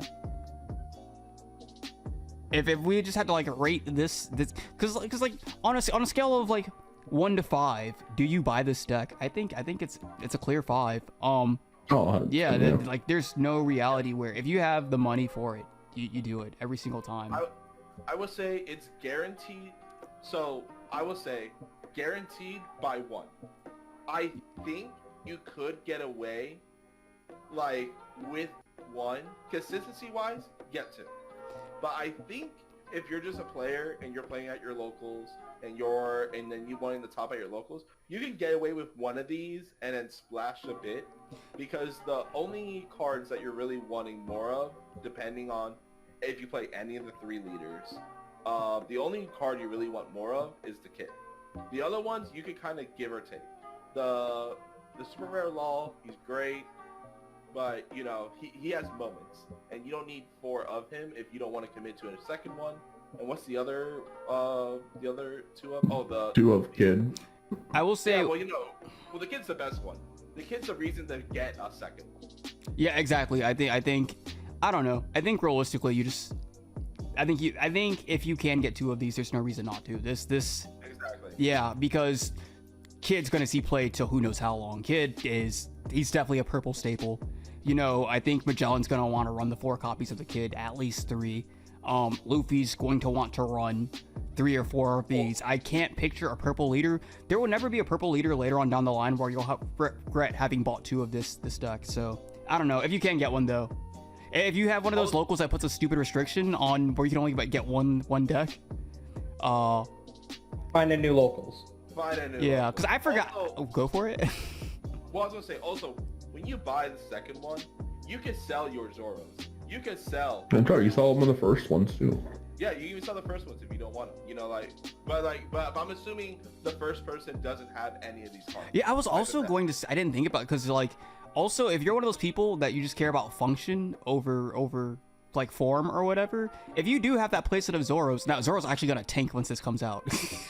If we just had to like rate this because like on a scale of like 1 to 5, do you buy this deck? I think it's a clear 5. Yeah, like there's no reality where if you have the money for it, you do it every single time. I would say it's guaranteed. So I would say guaranteed by 1. I think you could get away like with 1 consistency wise, get 2. But I think if you're just a player and you're playing at your locals and then you wanting the top at your locals, you can get away with 1 of these and then splash a bit, because the only cards that you're really wanting more of, depending on if you play any of the 3 leaders, the only card you really want more of is the Kid. The other ones you can kind of give or take. The super rare Law, he's great, but you know he has moments, and you don't need 4 of him if you don't want to commit to a second one. And what's the other 2 of? Oh, the 2 of Kid. I will say, well, the Kid's the best one. The Kid's the reason to get a second one. yeah, exactly. I think I don't know. I think realistically, I think if you can get 2 of these, there's no reason not to. This Exactly. Yeah, because Kid's gonna see play till who knows how long. He's definitely a purple staple. I think Magellan's gonna want to run the 4 copies of the Kid, at least 3. Luffy's going to want to run 3 or 4 of these. I can't picture a purple leader. There will never be a purple leader later on down the line where you'll regret having bought 2 of this deck. So I don't know if you can get one though. If you have one of those locals that puts a stupid restriction on where you can only get one deck, Find a new locals. Yeah, because I forgot. Also, go for it. Well, I was gonna say also, when you buy the second one, you can sell your Zoros. You can sell. I'm sorry, you saw them in the first ones too. Yeah, you even sell the first ones if you don't want them. But I'm assuming the first person doesn't have any of these cards. Yeah, I was also going to say, I didn't think about it because like, also if you're one of those people that you just care about function over like form or whatever, if you do have that playset of Zoros, now Zoro's actually gonna tank once this comes out.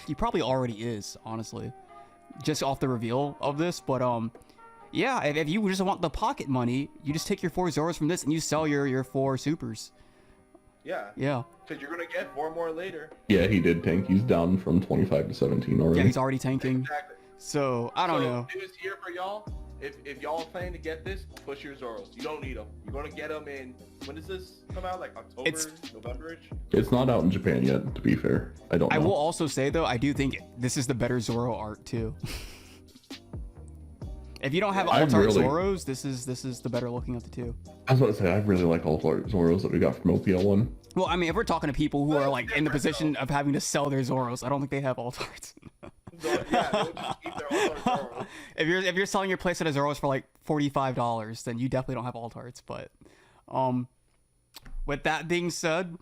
He probably already is, honestly, just off the reveal of this. But yeah, if you just want the pocket money, you just take your 4 Zoros from this and you sell your 4 supers. Yeah. Yeah. Because you're gonna get 4 more later. Yeah, he did tank. He's down from 25 to 17 already. Yeah, he's already tanking. Exactly. So I don't know. News here for y'all. If y'all are planning to get this, push your Zoros. You don't need them. You're gonna get them in. When does this come out? Like October, November-ish? It's not out in Japan yet, to be fair. I don't know. I will also say though, I do think this is the better Zoro art too. If you don't have alt art Zoros, this is the better looking of the 2. I was about to say, I really like alt art Zoros that we got from OPL 1. Well, I mean, if we're talking to people who are like in the position of having to sell their Zoros, I don't think they have alt arts. Yeah, they'll just keep their alt art Zoros. If you're selling your playset of Zoros for like $45, then you definitely don't have alt arts. But with that being said,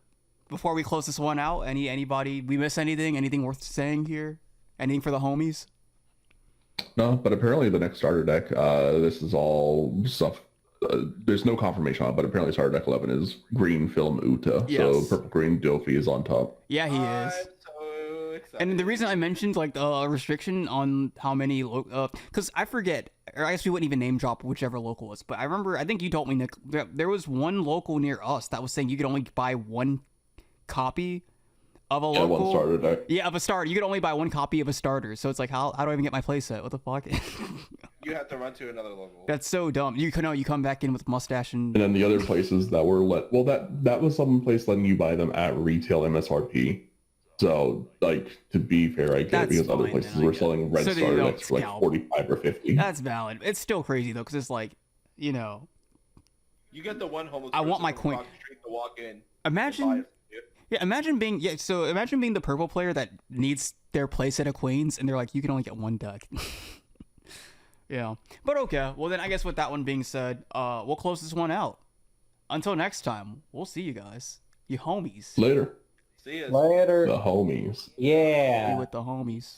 before we close this one out, anybody we miss anything worth saying here? Anything for the homies? No, but apparently the next starter deck, this is all stuff. There's no confirmation on it, but apparently starter deck 11 is green film Uta. Yes. So purple green Dofi is on top. Yeah, he is. I'm so excited. And the reason I mentioned like the restriction on how many, because I forget, or I guess we wouldn't even name drop whichever local was, but I remember, I think you told me, Nick, there was one local near us that was saying you could only buy one copy of a local. One starter deck. Yeah, of a starter. You could only buy one copy of a starter. So it's like, how do I even get my playset? What the fuck? You have to run to another local. That's so dumb. You come back in with mustache and And then the other places that were that was some place letting you buy them at retail MSRP. So, like, to be fair, I get That's it because other fine, places then, I were guess. selling red So they starter don't decks for like scalp. 45 or 50. that's valid. It's still crazy though, because it's like, you know, You get the one homeless. I want person my from coin. across the street to walk in. and Imagine. buy it. Yeah, imagine being the purple player that needs their playset of queens, and they're like, you can only get one deck. Yeah, but okay. Well, then I guess with that one being said, we'll close this one out. Until next time, we'll see you guys, you homies. Later. See ya. Later. The homies. Be Yeah. with the homies.